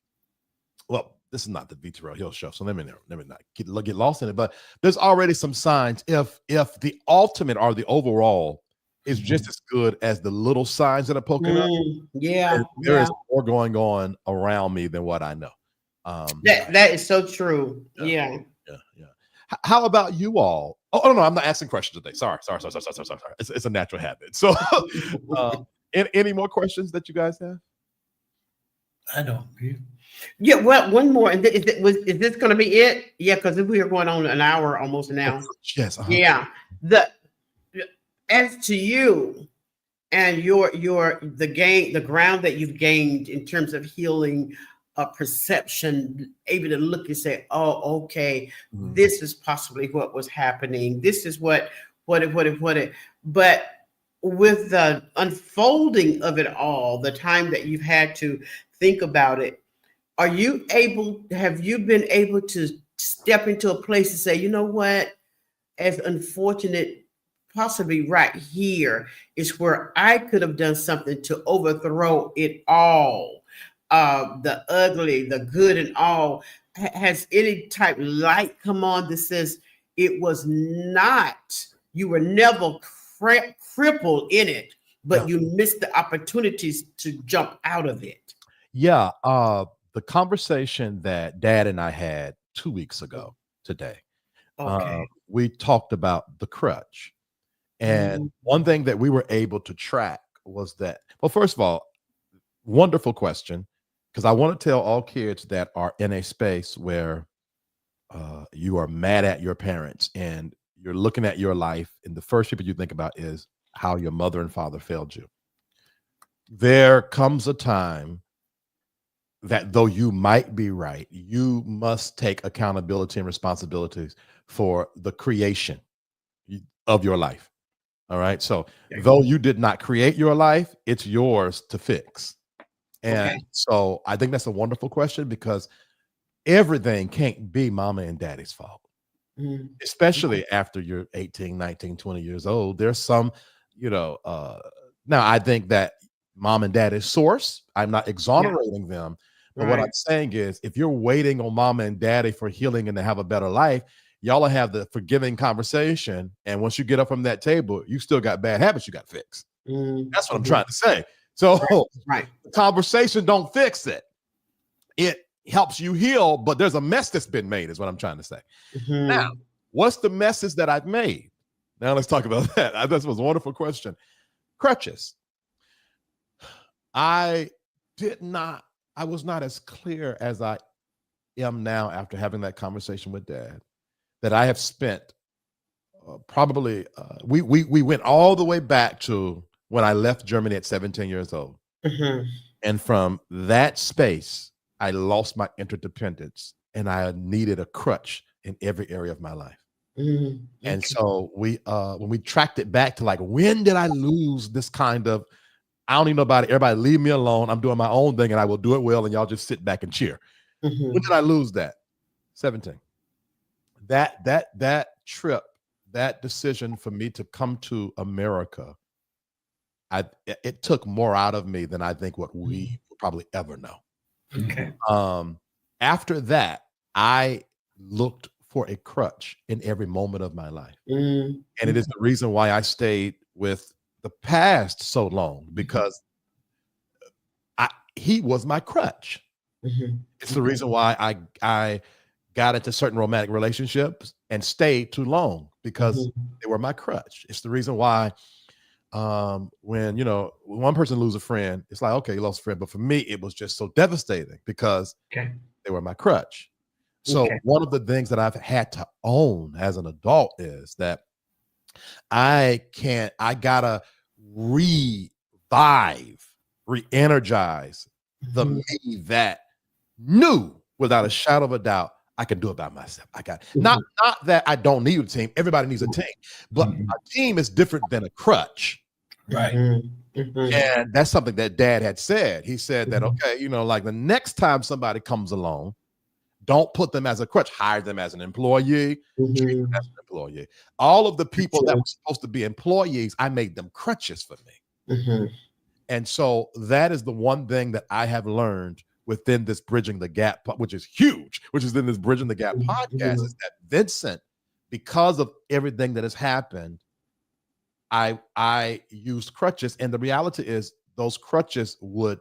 Well, this is not the V. Terrell Hill show, so let me not get lost in it. But there's already some signs. If the ultimate or the overall is just as good as the little signs that are poking up, there is more going on around me than what I know. That is so true. Yeah. How about you all? Oh no, I'm not asking questions today. Sorry. It's a natural habit. So, any more questions that you guys have? I don't. Yeah, well, one more. Is this going to be it? Yeah, because we are going on an hour almost now. Yes. Yeah. As to you and the ground that you've gained in terms of healing, perception, able to look and say, "Oh, okay, this is possibly what was happening. This is what it." But with the unfolding of it all, the time that you've had to think about it. Have you been able to step into a place and say, you know what, as unfortunate, possibly right here is where I could have done something to overthrow it all, the ugly, the good and all. Has any type of light come on that says it was not, you were never crippled in it, but you missed the opportunities to jump out of it? Yeah. The conversation that Dad and I had 2 weeks ago today, we talked about the crutch. And one thing that we were able to track was that, well, first of all, wonderful question, because I want to tell all kids that are in a space where you are mad at your parents and you're looking at your life, and the first people you think about is how your mother and father failed you. There comes a time that though you might be right, you must take accountability and responsibilities for the creation of your life. All right. So though you did not create your life, it's yours to fix. And so I think that's a wonderful question, because everything can't be mama and daddy's fault, especially after you're 18, 19, 20 years old. There's some, now I think that mom and dad is source. I'm not exonerating them. But what I'm saying is, if you're waiting on mama and daddy for healing and to have a better life, y'all will have the forgiving conversation. And once you get up from that table, you still got bad habits you got to fix. That's what I'm trying to say. So the conversation don't fix it. It helps you heal, but there's a mess that's been made, is what I'm trying to say. Now, what's the messes that I've made? Now let's talk about that. This was a wonderful question. Crutches. I was not as clear as I am now after having that conversation with Dad, that I have spent probably, we went all the way back to when I left Germany at 17 years old. And from that space, I lost my interdependence and I needed a crutch in every area of my life. And so when we tracked it back to like, when did I lose this kind of, I don't need nobody, everybody leave me alone, I'm doing my own thing and I will do it well and y'all just sit back and cheer. When did I lose that? 17. That trip, that decision for me to come to America, it took more out of me than I think what we will probably ever know. After that, I looked for a crutch in every moment of my life. And it is the reason why I stayed with the past so long, because he was my crutch. It's the reason why I got into certain romantic relationships and stayed too long, because they were my crutch. It's the reason why when one person loses a friend, it's like, okay, you lost a friend. But for me, it was just so devastating because they were my crutch. So one of the things that I've had to own as an adult is that I gotta revive, re-energize the me that knew without a shadow of a doubt I can do it by myself. I got not that I don't need a team. Everybody needs a team, but a team is different than a crutch. Right. And that's something that Dad had said. He said that, okay, you know, like the next time somebody comes along, don't put them as a crutch, hire them as an employee, treat them as an employee. All of the people that were supposed to be employees, I made them crutches for me. And so that is the one thing that I have learned within this Bridging the Gap, which is huge, which is in this Bridging the Gap podcast, is that Vincent, because of everything that has happened, I used crutches. And the reality is those crutches would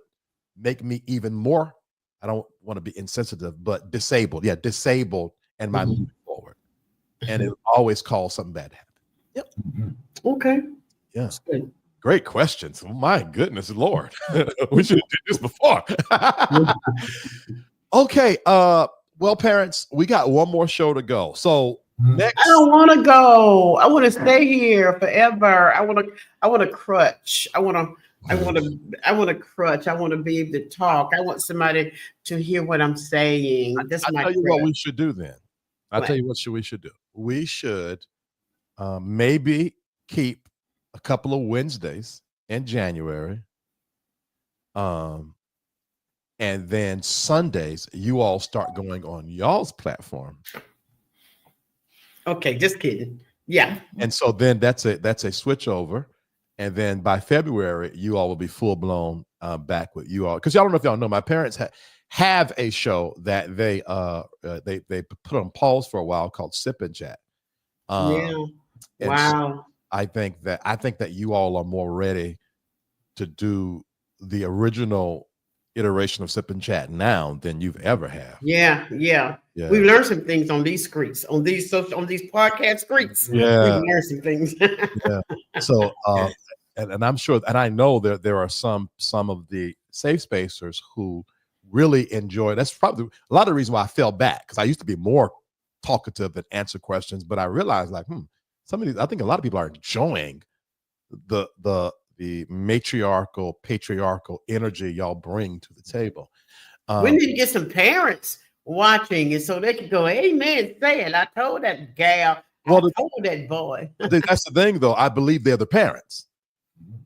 make me even more, I don't want to be insensitive, but disabled. Yeah, disabled and my moving forward. And it always calls something bad to happen. Yep. Okay. Yeah. That's good. Great questions. Oh, my goodness, Lord. We should have did this before. Okay. Well, parents, we got one more show to go. So next, I don't want to go. I want to stay here forever. I want to crutch. I want to crutch. I want to be able to talk. I want somebody to hear what I'm saying. I'll tell you what we should do then. I'll tell you what we should do. We should maybe keep a couple of Wednesdays in January. And then Sundays, you all start going on y'all's platform. Okay, just kidding. Yeah. And so then that's a switch over. And then by February, you all will be full blown back with you all. Because y'all don't know if y'all know, my parents have a show that they put on pause for a while called Sip and Chat. Yeah. Wow. So I think that you all are more ready to do the original iteration of Sip and Chat now than you've ever have. Yeah. We've learned some things on these streets, on these podcast streets. Yeah. We've learned some things. Yeah. So and I'm sure, and I know that there are some of the safe spacers who really enjoy. That's probably a lot of the reason why I fell back, because I used to be more talkative and answer questions, but I realized like, some of these, I think a lot of people are enjoying the matriarchal, patriarchal energy y'all bring to the table. We need to get some parents watching it so they can go, amen, say it. I told that gal, I told that boy. That's the thing, though. I believe they're the parents.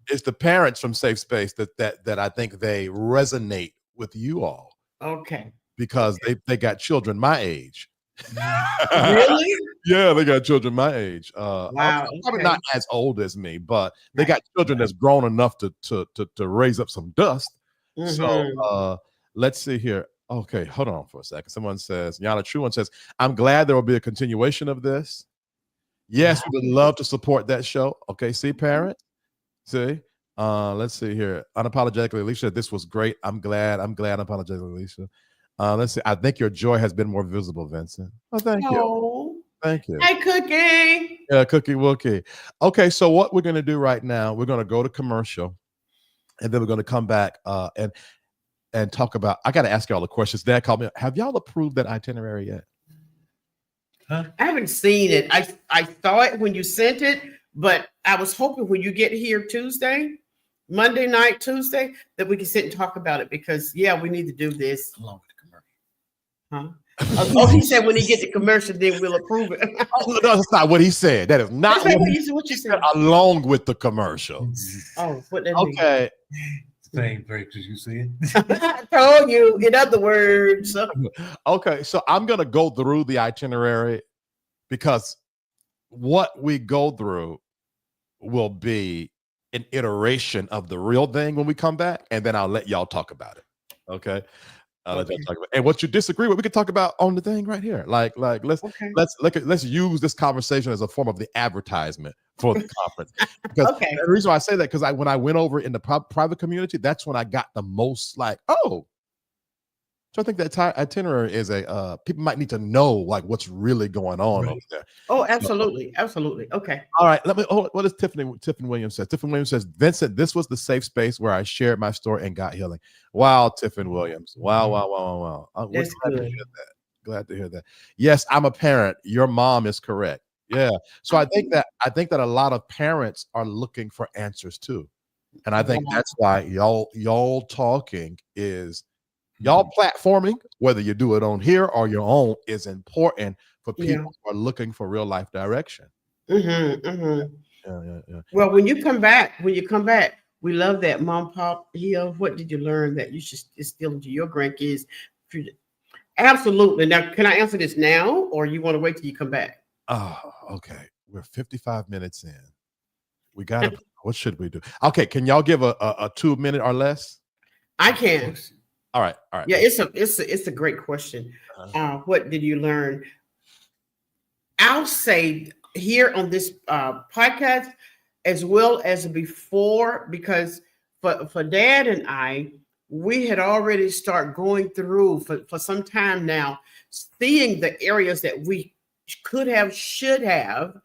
It's the parents from Safe Space that I think they resonate with you all. Okay. Because they got children my age. Really? Yeah, they got children my age. Wow. Probably not as old as me, but they got children that's grown enough to raise up some dust. So let's see here. Okay, hold on for a second. Someone says, Yana True One says, I'm glad there will be a continuation of this. Yes, we would love to support that show. Okay, see, parents. See, let's see here. Unapologetically, Alicia, this was great. I'm glad. Unapologetically, Alicia. Let's see. I think your joy has been more visible, Vincent. Oh, thank you. Thank you. Hey, Cookie. Yeah, Cookie Wookie. Okay, so what we're going to do right now, we're going to go to commercial, and then we're going to come back and talk about. I got to ask y'all a question. Dad called me. Have y'all approved that itinerary yet? Huh? I haven't seen it. I saw it when you sent it, but I was hoping when you get here Monday night, Tuesday, that we can sit and talk about it, because we need to do this. Along with the Huh? commercial. He said when he get the commercial, then we'll approve it. No, that's not what he said. That is not what you said. Along with the commercial. Oh, what that mean? Okay. Same break as you said. I told you, in other words. Okay, so I'm going to go through the itinerary, because what we go through will be an iteration of the real thing when we come back, and then I'll let y'all talk about it. Okay. Let y'all talk about it. And what you disagree with, we can talk about on the thing right here. Like let's use this conversation as a form of the advertisement for the conference. Because the reason why I say that, because when I went over in the private community, that's when I got the most like, oh. So I think that itinerary is people might need to know like what's really going on over there. Oh, absolutely. Absolutely. Okay. All right. What does Tiffany Williams says? Tiffany Williams says, Vincent, this was the safe space where I shared my story and got healing. Wow, Tiffany Williams. Wow. That's good. Glad to hear that. Yes, I'm a parent. Your mom is correct. Yeah. So I think that a lot of parents are looking for answers too. And I think that's why y'all talking is Y'all platforming, whether you do it on here or your own, is important for people who are looking for real life direction. Well, when you come back, we love that. Mom, Pop, Hill, what did you learn that you should instill into your grandkids? Absolutely. Now, can I answer this now, or you want to wait till you come back? Oh, okay. We're 55 minutes in. We got to, what should we do? Okay, can y'all give a 2 minute or less? I can. All right. Yeah, it's a great question. What did you learn? I'll say here on this podcast, as well as before, because for Dad and I, we had already started going through for some time now, seeing the areas that we could have, should have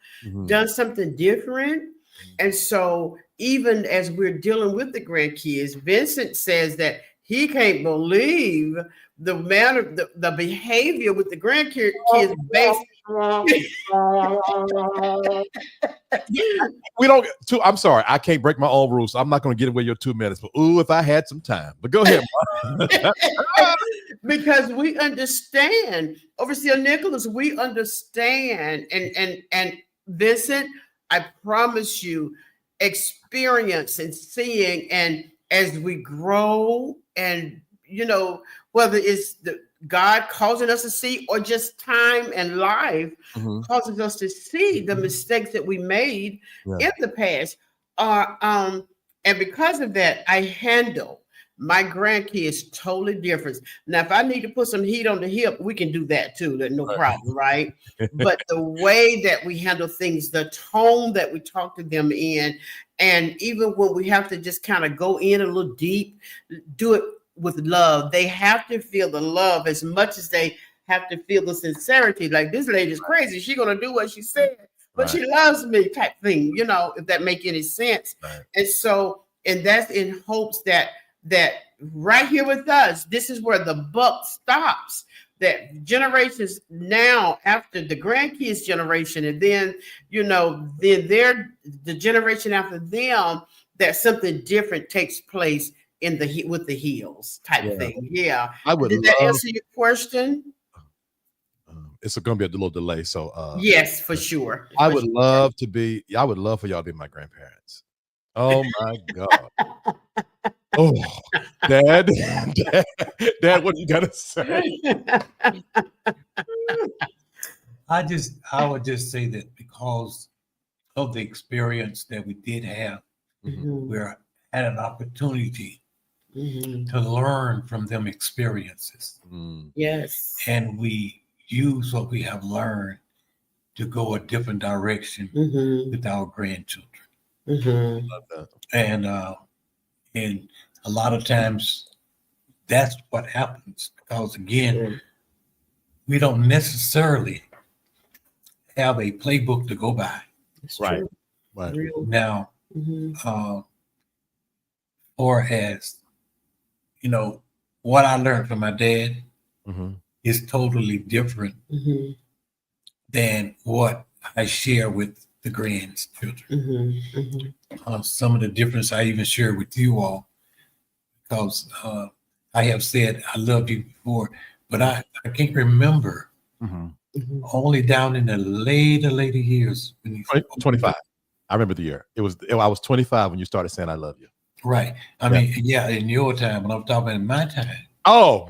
done something different. And so even as we're dealing with the grandkids, Vincent says that he can't believe the manner, the behavior with the grandkids based. We don't. I'm sorry, I can't break my own rules. So I'm not going to get away your 2 minutes. But if I had some time. But go ahead. Because we understand, Overseer Nicholas, we understand, and Vincent, I promise you, experience and seeing, and as we grow, and whether it's God causing us to see, or just time and life causes us to see the mistakes that we made in the past. And because of that, I handle my grandkids totally different. Now, if I need to put some heat on the hip, we can do that too. There's no problem, right? But the way that we handle things, the tone that we talk to them in, and even when we have to just kind of go in a little deep, do it with love. They have to feel the love as much as they have to feel the sincerity. Like, this lady's crazy. She's going to do what she said, but she loves me type thing, if that make any sense. And that's in hopes that right here with us, this is where the buck stops. That generations now, after the grandkids generation, and then the generation after them, that something different takes place with the heels type thing. Yeah. Did that answer your question? It's going to be a little delay. So yes, for sure. I would love for y'all to be my grandparents. Oh my God. Oh, Dad, what you gotta say? I would just say that because of the experience that we did have, we had an opportunity to learn from them experiences. Yes. And we use what we have learned to go a different direction with our grandchildren. Love that. And a lot of times that's what happens, because again, we don't necessarily have a playbook to go by. Right. Now, or as what I learned from my dad is totally different than what I share with the grandchildren. Some of the difference I even share with you all, because I have said I love you before, but I can't remember. Only down in the later years. When you 25. I remember the year. I was 25 when you started saying I love you. Right. I mean, in your time, but I'm talking in my time. Oh,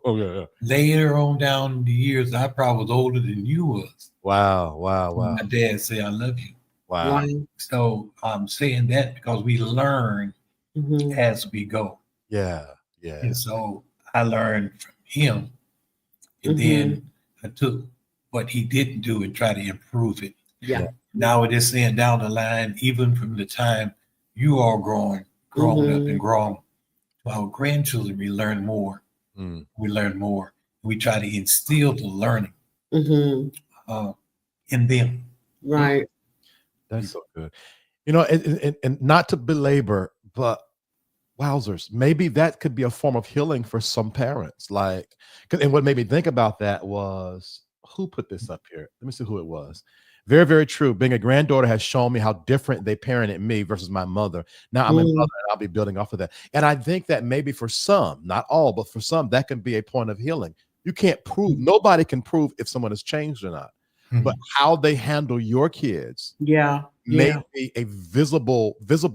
yeah. Later on down the years, I probably was older than you was. Wow. My dad say I love you. Wow. So I'm saying that because we learn as we go. Yeah. And so I learned from him, and then I took what he didn't do and try to improve it. Yeah. Now it is saying down the line, even from the time you are grown up and grown, our grandchildren, we learn more. We learn more. We try to instill the learning in them. Right. That's so good. And not to belabor, but wowzers, maybe that could be a form of healing for some parents. And what made me think about that was, who put this up here? Let me see who it was. Very, very true. Being a granddaughter has shown me how different they parented me versus my mother. Now I'm a mother, and I'll be building off of that. And I think that maybe for some, not all, but for some, that can be a point of healing. You can't prove, nobody can prove if someone has changed or not. But how they handle your kids may be a visible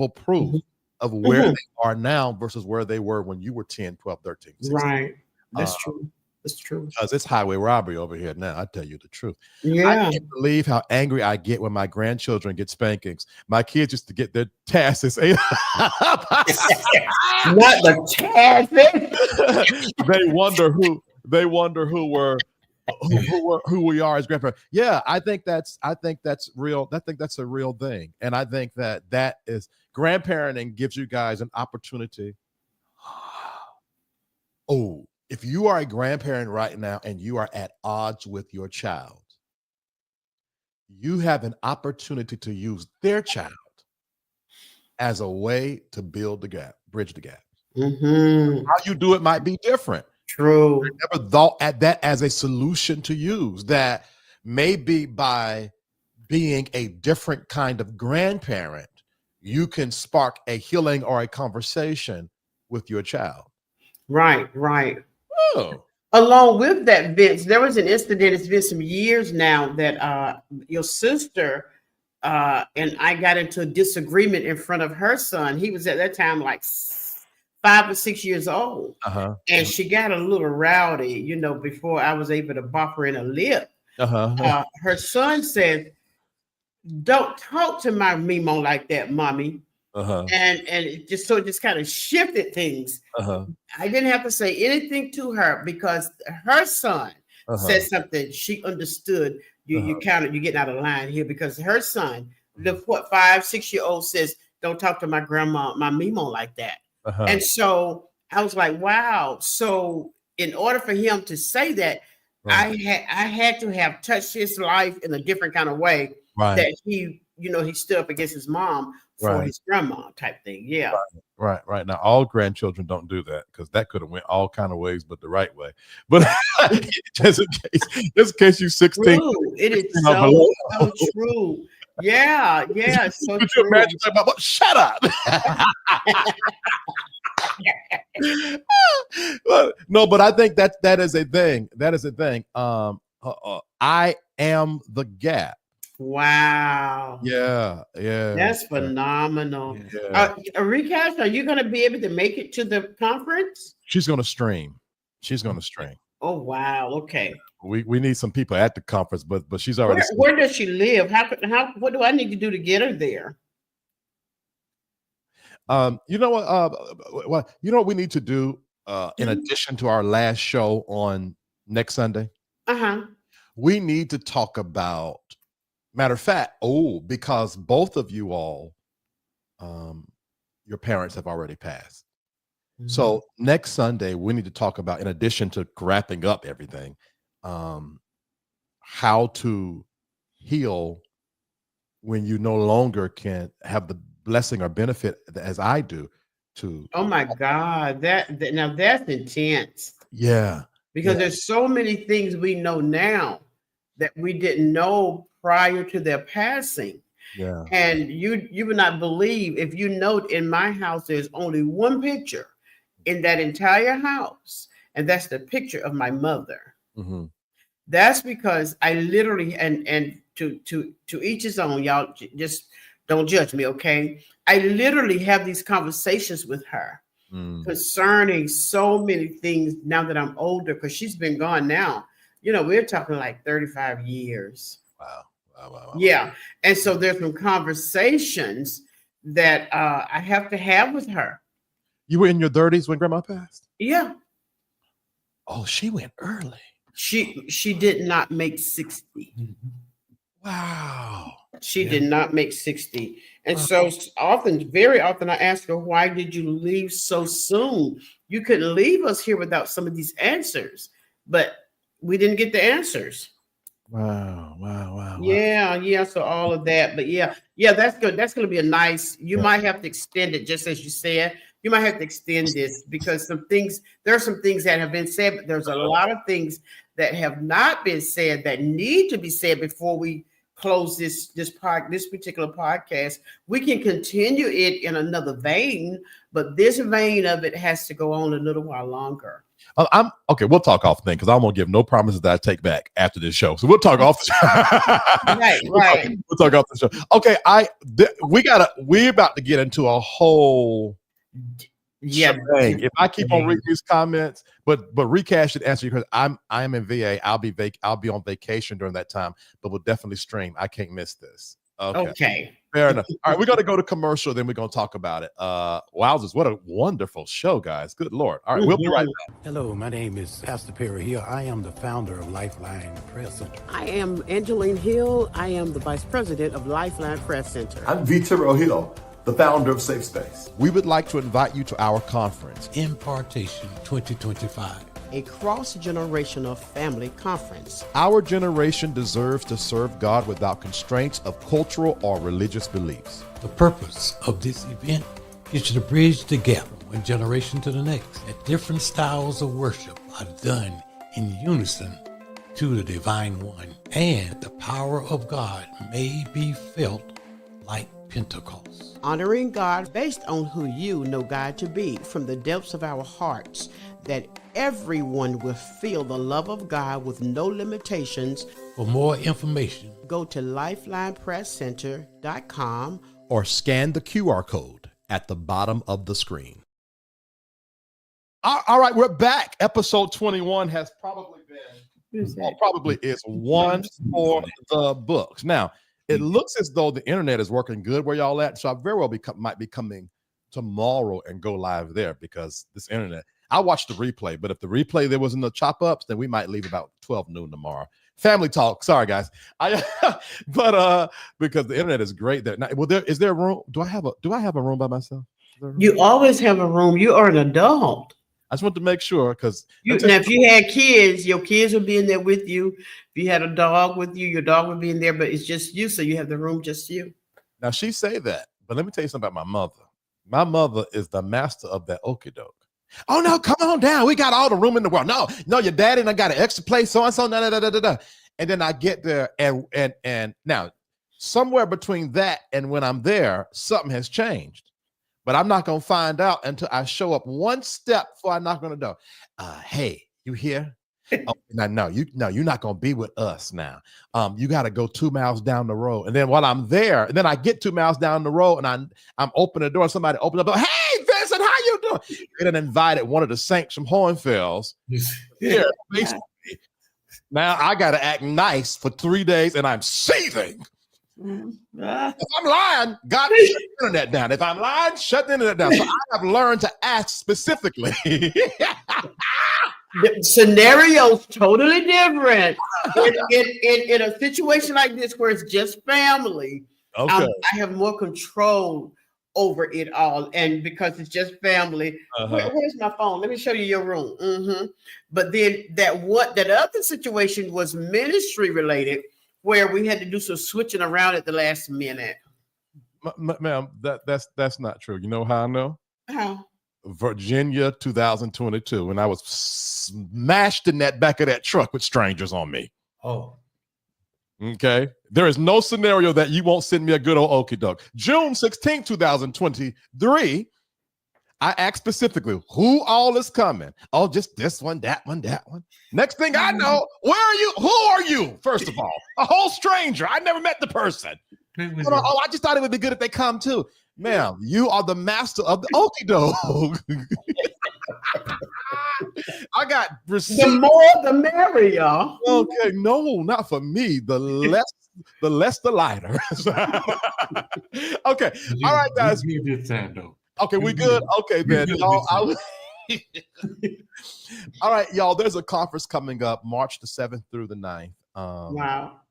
proof of where they are now versus where they were when you were 10, 12, 13, 16. Right. That's true. That's true. Because it's highway robbery over here now. I tell you the truth. Yeah. I can't believe how angry I get when my grandchildren get spankings. My kids used to get their tasses. Not the tasses. who we are as grandparents. Yeah, I think that's real. I think that's a real thing. And I think that is grandparenting gives you guys an opportunity. Oh, if you are a grandparent right now and you are at odds with your child, you have an opportunity to use their child as a way to build the gap, bridge the gap. How you do it might be different. True. I never thought at that as a solution to use that. Maybe by being a different kind of grandparent, you can spark a healing or a conversation with your child. Right, right. Oh. Along with that, Vince, there was an incident, it's been some years now, that your sister and I got into a disagreement in front of her son. He was at that time like 5 or 6 years old. And she got a little rowdy, you know, before I was able to bop her in a lip. Her son said, "Don't talk to my Mimo like that, mommy." And it just kind of shifted things. I didn't have to say anything to her because her son said something. She understood. You're getting out of line here because her son, the 5, 6 year old, says, "Don't talk to my grandma, my Mimo like that." And so I was like, wow. So in order for him to say that, I had to have touched his life in a different kind of way that he stood up against his mom for his grandma type thing. Yeah. Right. Now, all grandchildren don't do that because that could have went all kind of ways, but the right way. But just in case you 16. True. It is so true. Yeah. So could you imagine about shut up? No, but I think that is a thing. That is a thing. I am the gap. Wow. Yeah. That's phenomenal. Yeah. Recast, are you going to be able to make it to the conference? She's going to stream. Oh, wow. Okay. We need some people at the conference, but she's already. Where does she live? What do I need to do to get her there? You know what? You know what we need to do in addition to our last show on next Sunday? We need to talk about, matter of fact, because both of you all, your parents have already passed. So next Sunday, we need to talk about, in addition to wrapping up everything, how to heal when you no longer can have the blessing or benefit as I do to. Oh my God, now that's intense. Yeah. Because there's so many things we know now that we didn't know prior to their passing. Yeah. And you would not believe, if you note, in my house, there's only one picture in that entire house, and that's the picture of my mother. That's because I literally, and to each his own, y'all just don't judge me, okay? I literally have these conversations with her concerning so many things now that I'm older, because she's been gone now. You know, we're talking like 35 years. Wow. Yeah. And so there's some conversations that I have to have with her. You were in your 30s when grandma passed? Yeah. Oh, she went early. She did not make 60. Wow. She did not make 60. And so very often I ask her, why did you leave so soon? You couldn't leave us here without some of these answers, but we didn't get the answers. Wow. Yeah. So all of that, but yeah, that's good. That's going to be a nice, you might have to extend it, just as you said. You might have to extend this because there are some things that have been said, but there's a lot of things that have not been said that need to be said before we close this particular podcast. We can continue it in another vein, but this vein of it has to go on a little while longer. I'm okay. We'll talk off the thing because I won't give no promises that I take back after this show. So we'll talk off the show. Right. We'll talk off the show. Okay, we're about to get into a whole shebang. If I keep on reading these comments, but recash it, answer your question. I am in VA. I'll be on vacation during that time, but we'll definitely stream. I can't miss this. Okay. Fair enough. All right, we're gonna go to commercial, then we're gonna talk about it. Wowzers, what a wonderful show, guys. Good Lord. All right, we'll be right back. Hello, my name is Pastor Perry here. I am the founder of Lifeline Prayer Center. I am Angeline Hill. I am the Vice President of Lifeline Prayer Center. I'm Vitor Hill, the founder of SafeSpace. We would like to invite you to our conference, Impartation 2025. A cross-generational family conference. Our generation deserves to serve God without constraints of cultural or religious beliefs. The purpose of this event is to bridge the gap from one generation to the next. That different styles of worship are done in unison to the divine one, and the power of God may be felt like Pentecost. Honoring God based on who you know God to be from the depths of our hearts, that everyone will feel the love of God with no limitations. For more information, go to lifelinepresscenter.com or scan the QR code at the bottom of the screen. All right, we're back. Episode 21 has probably is one for the books. Now, it looks as though the internet is working good where y'all at, so I very well might be coming tomorrow and go live there because this internet. I watched the replay, but if the replay there was in the chop ups, then we might leave about 12 noon tomorrow. Family talk. Sorry, guys. But because the internet is great there. Now, is there a room? Do I have a room by myself? You always have a room. You are an adult. I just want to make sure because if you had kids, your kids would be in there with you. If you had a dog with you, your dog would be in there, but it's just you, so you have the room just you. Now she say that, but let me tell you something about my mother. My mother is the master of that okie doke. Oh no, come on down. We got all the room in the world. No, your daddy and I got an extra place, so and so. And then I get there, and now somewhere between that and when I'm there, something has changed. But I'm not gonna find out until I show up one step before I knock on the door. Hey, you here? Oh, no, you're not gonna be with us now. You got to go 2 miles down the road, and then while I'm there, and then I get 2 miles down the road, and I'm opening the door, and somebody opens up. Hey, Vincent, how you doing? They done invited one of the saints from Hohenfels here. Now I got to act nice for 3 days, and I'm seething. If I'm lying, God shut the internet down. If I'm lying, shut the internet down. So I have learned to ask specifically. The scenario's totally different. In a situation like this where it's just family, I have more control over it all. And because it's just family, where's my phone? Let me show you your room. But then that other situation was ministry related, where we had to do some switching around at the last minute. Ma'am, that's not true. You know how I know? How? Virginia 2022, when I was smashed in that back of that truck with strangers on me. Oh. Okay. There is no scenario that you won't send me a good old okie doke. June 16, 2023, I asked specifically who all is coming. Oh, just this one, that one, that one. Next thing I know, where are you? Who are you? First of all, a whole stranger. I never met the person. I just thought it would be good if they come too. Ma'am, you are the master of the okie doke. I got receipts. The more the merrier. Okay, no, not for me. The less the lighter. Okay, all right, guys. Okay, we good. Okay, man. All right, y'all. There's a conference coming up March the 7th through the 9th. Wow.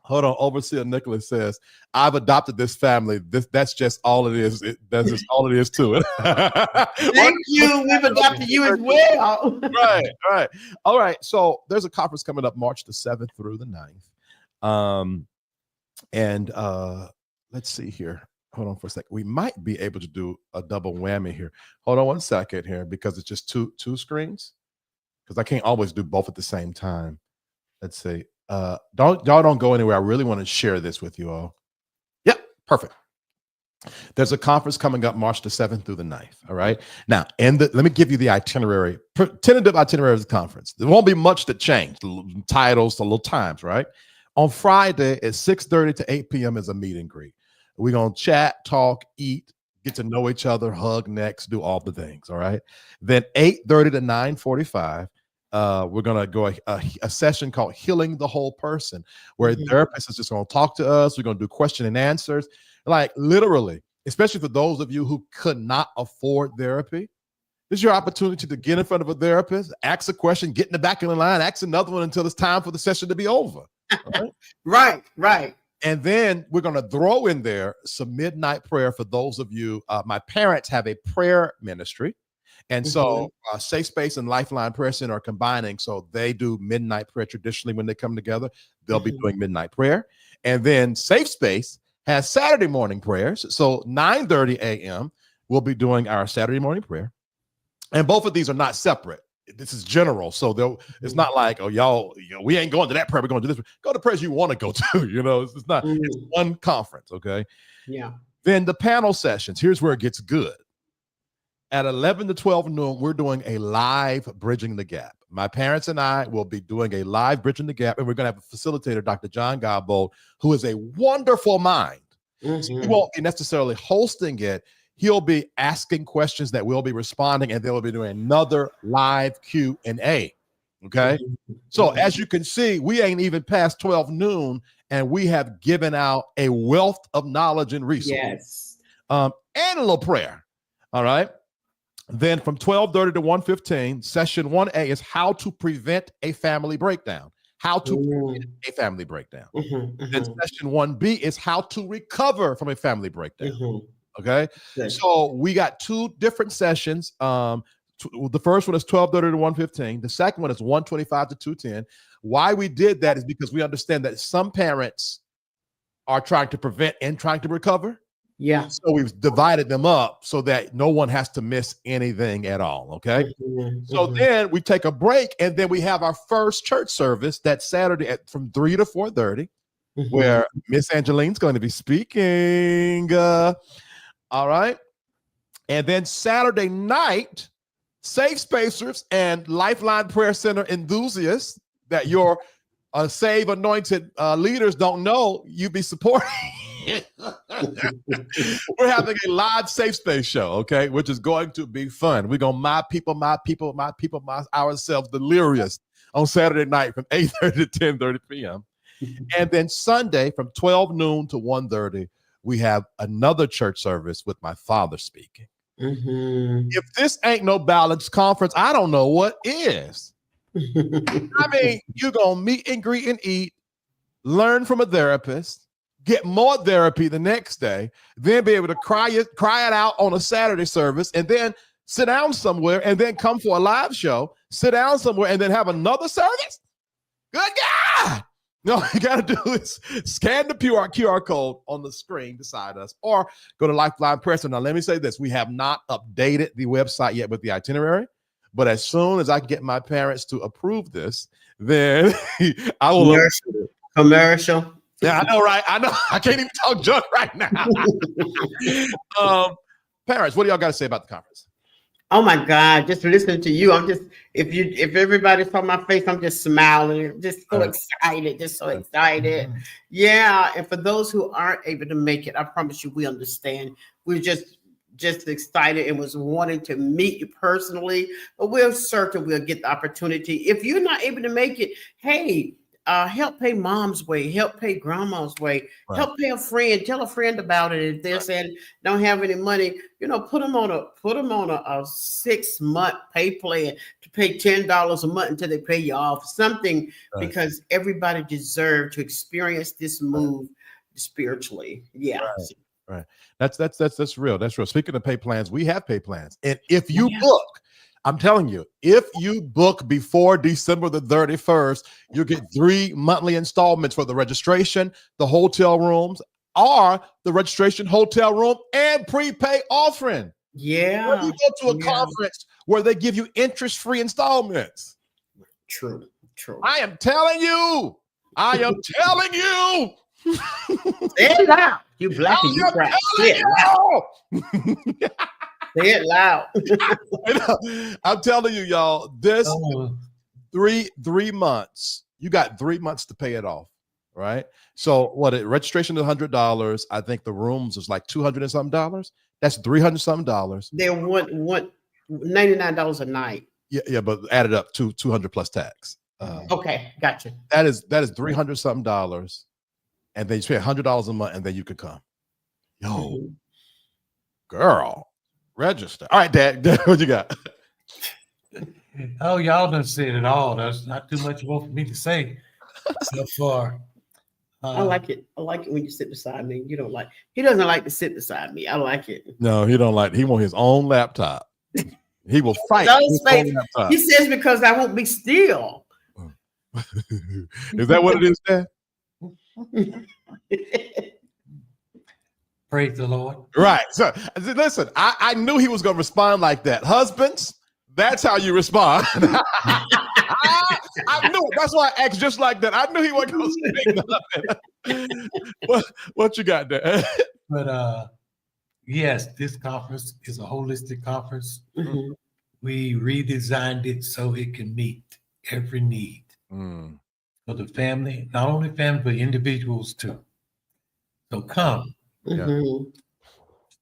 Hold on, Overseer Nicholas says, "I've adopted this family. That's just all it is. That's just all it is to it." Thank you. We've adopted you as well. Right. All right. So there's a conference coming up March the 7th through the 9th. Let's see here. Hold on for a second. We might be able to do a double whammy here. Hold on one second here because it's just two screens. Because I can't always do both at the same time. Let's see. Don't go anywhere. I really want to share this with you all. Yep, perfect. There's a conference coming up March the 7th through the 9th. All right. Now, let me give you the itinerary, tentative itinerary of the conference. There won't be much that changed. Titles, a little times, right? On Friday at 6:30 to 8 p.m. is a meet and greet. We're going to chat, talk, eat, get to know each other, hug next, do all the things. All right. Then 8:30 to 9:45. We're going to go a session called Healing the Whole Person, where a therapist is just going to talk to us. We're going to do question and answers. Like literally, especially for those of you who could not afford therapy, this is your opportunity to get in front of a therapist, ask a question, get in the back of the line, ask another one until it's time for the session to be over. Right? Right. And then we're going to throw in there some midnight prayer for those of you. My parents have a prayer ministry. And so SafeSpace and Lifeline Prayer Center are combining. So they do midnight prayer traditionally when they come together. They'll be doing midnight prayer. And then SafeSpace has Saturday morning prayers. So 9:30 a.m. we'll be doing our Saturday morning prayer. And both of these are not separate. This is general. So it's not like, oh, y'all, we ain't going to that prayer. We're going to do this. Go to prayers you want to go to. It's not it's one conference. Okay. Yeah. Then the panel sessions. Here's where it gets good. At 11 to 12 noon, we're doing a live Bridging the Gap. My parents and I will be doing a live Bridging the Gap, and we're going to have a facilitator, Dr. John Godbold, who is a wonderful mind. So he won't be necessarily hosting it. He'll be asking questions that we'll be responding, and they will be doing another live Q&A. Okay? So as you can see, we ain't even past 12 noon, and we have given out a wealth of knowledge and resources. Yes. And a little prayer. All right? Then from 12:30 to 1:15, session 1A is how to prevent a family breakdown. How to prevent a family breakdown. Then session 1B is how to recover from a family breakdown. Okay. Good. So we got two different sessions. The first one is 12:30 to 1:15. The second one is 1:25 to 2:10. Why we did that is because we understand that some parents are trying to prevent and trying to recover. Yeah. So we've divided them up so that no one has to miss anything at all. Okay. So then we take a break, and then we have our first church service that Saturday from 3 to 4:30, where Miss Angeline's going to be speaking. All right. And then Saturday night, Safe Spacers and Lifeline Prayer Center enthusiasts that your Save Anointed leaders don't know you be supporting. We're having a live Safe Space show, okay, which is going to be fun. We're going to my people, ourselves delirious on Saturday night from 8:30 to 10:30 p.m. And then Sunday from 12 noon to 1:30, we have another church service with my father speaking. If this ain't no balanced conference, I don't know what is. I mean, you're going to meet and greet and eat, learn from a therapist, get more therapy the next day, then be able to cry it out on a Saturday service, and then sit down somewhere, and then come for a live show, sit down somewhere, and then have another service? Good God! No, all you got to do is scan the QR code on the screen beside us, or go to Lifeline Prayer Center. Now, let me say this. We have not updated the website yet with the itinerary, but as soon as I can get my parents to approve this, then I will. Commercial. Yeah, I know, right? I know. I can't even talk junk right now. Parents, what do y'all got to say about the conference? Oh my God, just listening to you, I'm just, if everybody saw my face, I'm just smiling, just so excited, Yeah, and for those who aren't able to make it, I promise you, we understand. We're just excited and was wanting to meet you personally, but we're certain we'll get the opportunity. If you're not able to make it, hey, help pay mom's way, help pay grandma's way, help pay a friend, tell a friend about it. If they're saying don't have any money, put them on a 6-month pay plan to pay $10 a month until they pay you off something, because everybody deserves to experience this move spiritually. Yeah. Right. That's real. That's real. Speaking of pay plans, we have pay plans. And if you book, I'm telling you, if you book before December the 31st, you'll get 3 monthly installments for the registration, the hotel rooms, or the registration, hotel room, and prepay offering. Yeah. When you go to a conference where they give you interest-free installments. True. I am telling you. I am telling you. Say it loud. You black and you I am proud. Say it loud. telling you. Say it loud. I'm telling you, y'all, this Oh, 3 months, you got 3 months to pay it off, right? So what registration is $100. I think the rooms is like $200 and something dollars. That's $300 something dollars. They're $99 a night. Yeah, but added up to 200 plus tax. Okay, gotcha. That is $300 something dollars, and then you pay $100 a month, and then you can come. Yo, girl, register. All right, Dad, what you got? oh, y'all done said it all. There's not too much more for me to say so far. I like it. I like it when you sit beside me. You don't like. He doesn't like to sit beside me. I like it. No, he don't like. He want his own laptop. He will fight. No his space. own laptop. He says because I won't be still. Is that what it is, Dad? Praise the Lord. Right. So listen, I knew he was going to respond like that. Husbands, that's how you respond. I knew it. That's why I asked just like that. I knew he wasn't going to say nothing. What you got there? But yes, this conference is a holistic conference. Mhm. We redesigned it so it can meet every need for the family, not only family, but individuals too. So come, Mhm.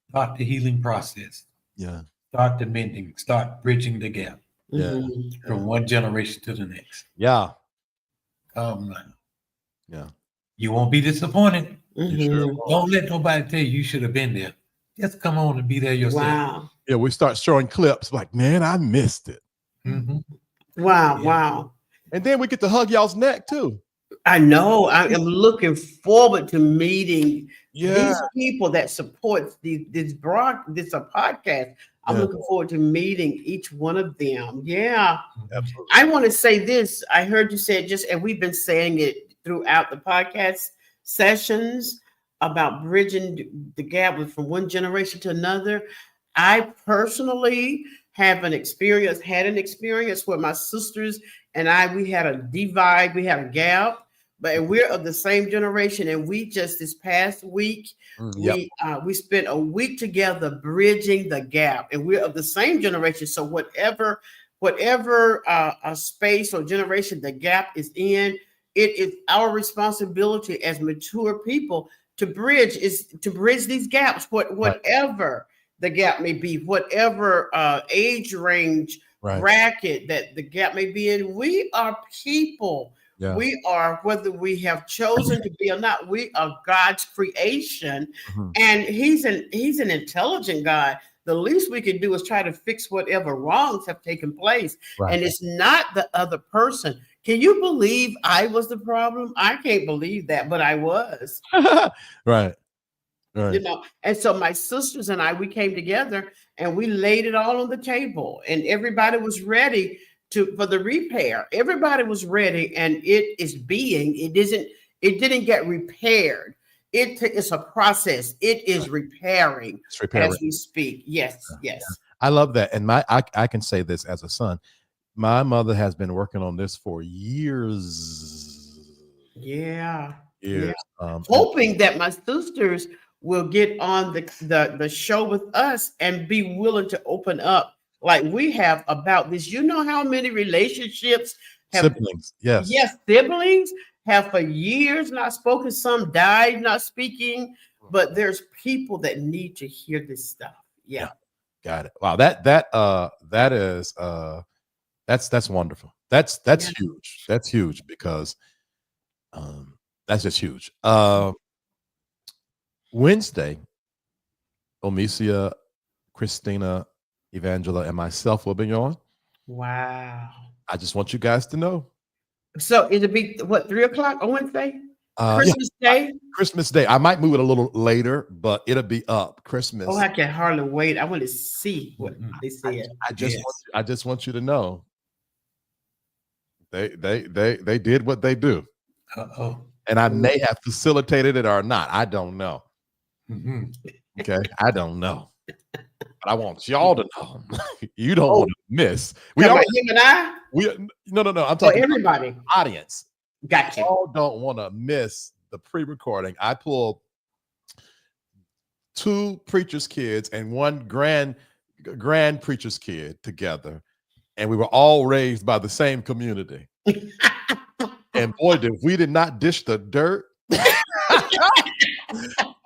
start the healing process, Yeah. start the mending, start bridging the gap Yeah. Mhm. from one generation to the next. Yeah. Come now. Yeah. You won't be disappointed. Mhm. Don't let nobody tell you should have been there. Just come on and be there yourself. Wow. Yeah. We start showing clips like, man, I missed it. Mhm. Wow. Yeah. Wow. And then we get to hug y'all's neck too. I know. I am looking forward to meeting Yeah. these people that support this podcast. I'm Yeah. looking forward to meeting each one of them. Yeah. Absolutely. I want to say this. I heard you say it and we've been saying it throughout the podcast sessions about bridging the gap from one generation to another. I personally had an experience where my sisters and we had a divide, we had a gap, but we're of the same generation. And we just this past week, Yep. we spent a week together bridging the gap, and we're of the same generation. So whatever a space or generation the gap is in, it is our responsibility as mature people to bridge these gaps, whatever the gap may be, whatever age range bracket that the gap may be in. We are people. Yeah. We are, whether we have chosen to be or not, we are God's creation. And he's an intelligent God. The least we can do is try to fix whatever wrongs have taken place. Right. And it's not the other person. Can you believe I was the problem? I can't believe that, but I was. Right. You know, and so my sisters and we came together and we laid it all on the table, and everybody was ready for the repair. Everybody was ready, and it didn't get repaired. It's a process. It is repairing, as we speak. Yes. I love that. And I can say this as a son. My mother has been working on this for years. Yeah. Years. Hoping that my sisters will get on the show with us and be willing to open up like we have about this. You know how many relationships siblings, siblings have for years not spoken. Some died not speaking, but there's people that need to hear this stuff. Yeah. Got it. Wow. That is that's wonderful. That's huge. That's huge because that's just huge. Wednesday, Omicia, Christina, Evangela, and myself will be on. Wow. I just want you guys to know. So it'll be what, 3:00 on Wednesday? Christmas Day? Christmas Day. I might move it a little later, but it'll be up. Christmas. Oh, I can hardly wait. I want to see what they said. I just want you to know. They did what they do. And I may have facilitated it or not. I don't know. Okay, I don't know. But I want y'all to know. You don't want to miss. We all him and I? No. I'm talking everybody. Audience. Gotcha. Y'all don't want to miss the pre-recording. I pulled 2 preacher's kids and 1 grand preacher's kid together, and we were all raised by the same community. And boy, we did not dish the dirt.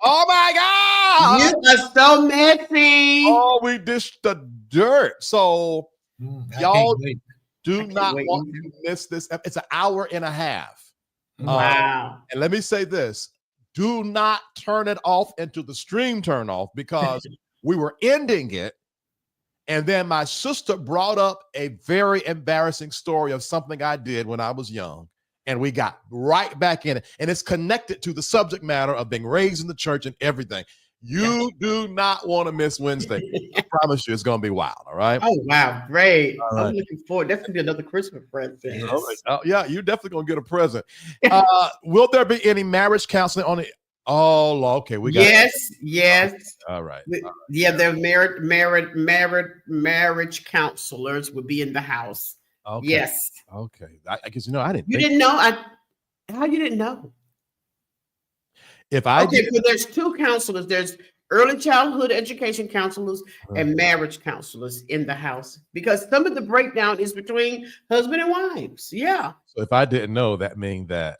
Oh my God! You are so messy. Oh, we dished the dirt. So y'all do not want to miss this. It's an hour and a half. Wow. And let me say this. Do not turn it off until the stream turn off, because we were ending it. And then my sister brought up a very embarrassing story of something I did when I was young. And we got right back in it. And it's connected to the subject matter of being raised in the church and everything. You do not want to miss Wednesday. I promise you it's going to be wild. All right. Oh, wow. Great. All right. I'm looking forward. That's going to be another Christmas present. Yes. Oh, yeah, you're definitely going to get a present. Will there be any marriage counseling on it? Oh, okay. We got Yes. All right. Yeah, the marriage counselors would be in the house. Okay. Yes. Okay. I guess, I didn't You think. didn't know? How you didn't know? If I Okay, did, so there's 2 counselors. There's early childhood education counselors and marriage counselors in the house, because some of the breakdown is between husband and wives. Yeah. so if I didn't know, that means that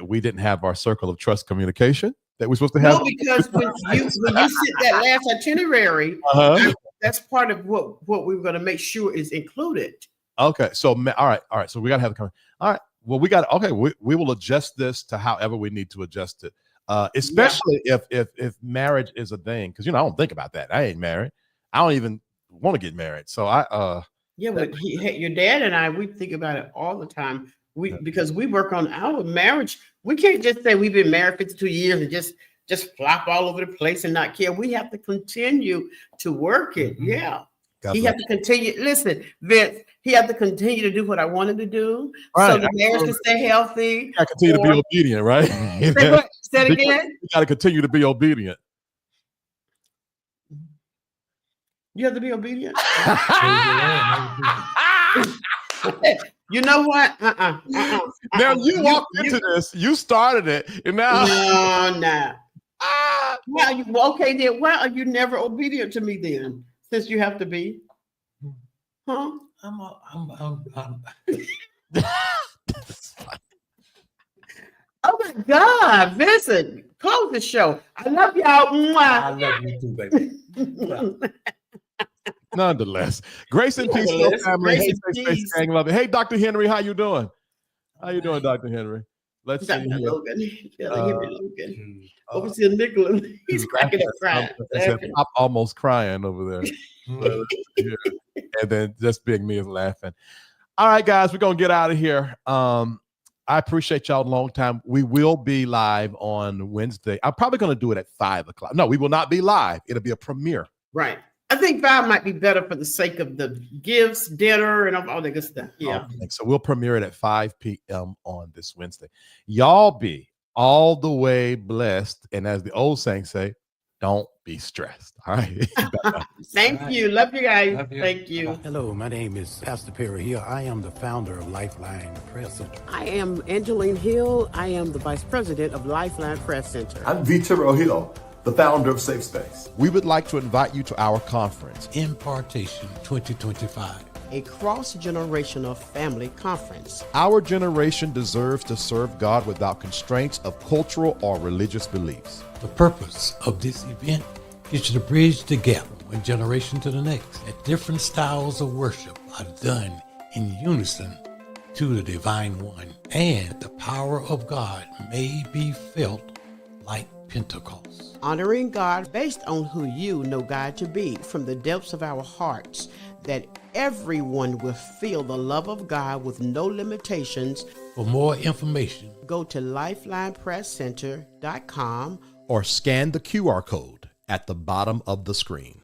we didn't have our circle of trust communication that we're supposed to have. No, because when you sent that last itinerary, that's part of what we were going to make sure is included. Okay. So, all right. So we got to have the conversation. All right. Well, we will adjust this to however we need to adjust it. Especially if marriage is a thing. Because, I don't think about that. I ain't married. I don't even want to get married. So but your dad and I, we think about it all the time. Because we work on our marriage. We can't just say we've been married 52 years and just flop all over the place and not care. We have to continue to work it. Yeah. He had to continue. Listen, Vince, he had to continue to do what I wanted to do. Right. So the marriage can stay healthy. I continue to be obedient, right? Say it again. You got to continue to be obedient. You have to be obedient. You know what? Now you walked into this. You started it, and now no. Well, okay then. Why are you never obedient to me then? Since you have to be, huh? I'm Oh my God, Vincent, close the show. I love y'all. I love you too, baby. nonetheless, grace and peace, to the family. Hey, SafeSpace gang, love it. Hey, Dr. Henry, how you doing? How you doing, Dr. Henry? Let's see. Dr. Logan. Henry Logan. Overseer Nicholas. He's cracking up crying. I'm almost crying over there. And then just being me is laughing. All right, guys, we're gonna get out of here. I appreciate y'all a long time. We will be live on Wednesday. I'm probably gonna do it at 5:00. No, we will not be live. It'll be a premiere. Right. I think 5 might be better for the sake of the gifts, dinner, and all that good stuff. Yeah. So we'll premiere it at 5 p.m. on this Wednesday. Y'all be all the way blessed. And as the old saying say, don't be stressed. All right. Thank you. Love you guys. Thank you. Hello, my name is Pastor Perry Hill. I am the founder of Lifeline Prayer Center. I am Angeline Hill. I am the vice president of Lifeline Prayer Center. I'm Vitero Hill, the founder of SafeSpace. We would like to invite you to our conference, Impartation 2025. A cross-generational family conference. Our generation deserves to serve God without constraints of cultural or religious beliefs. The purpose of this event is to bridge the gap from one generation to the next. That different styles of worship are done in unison to the divine one, and the power of God may be felt like Pentecost. Honoring God based on who you know God to be from the depths of our hearts, that everyone will feel the love of God with no limitations. For more information, Go to lifelinepresscenter.com Or scan the QR code at the bottom of the screen.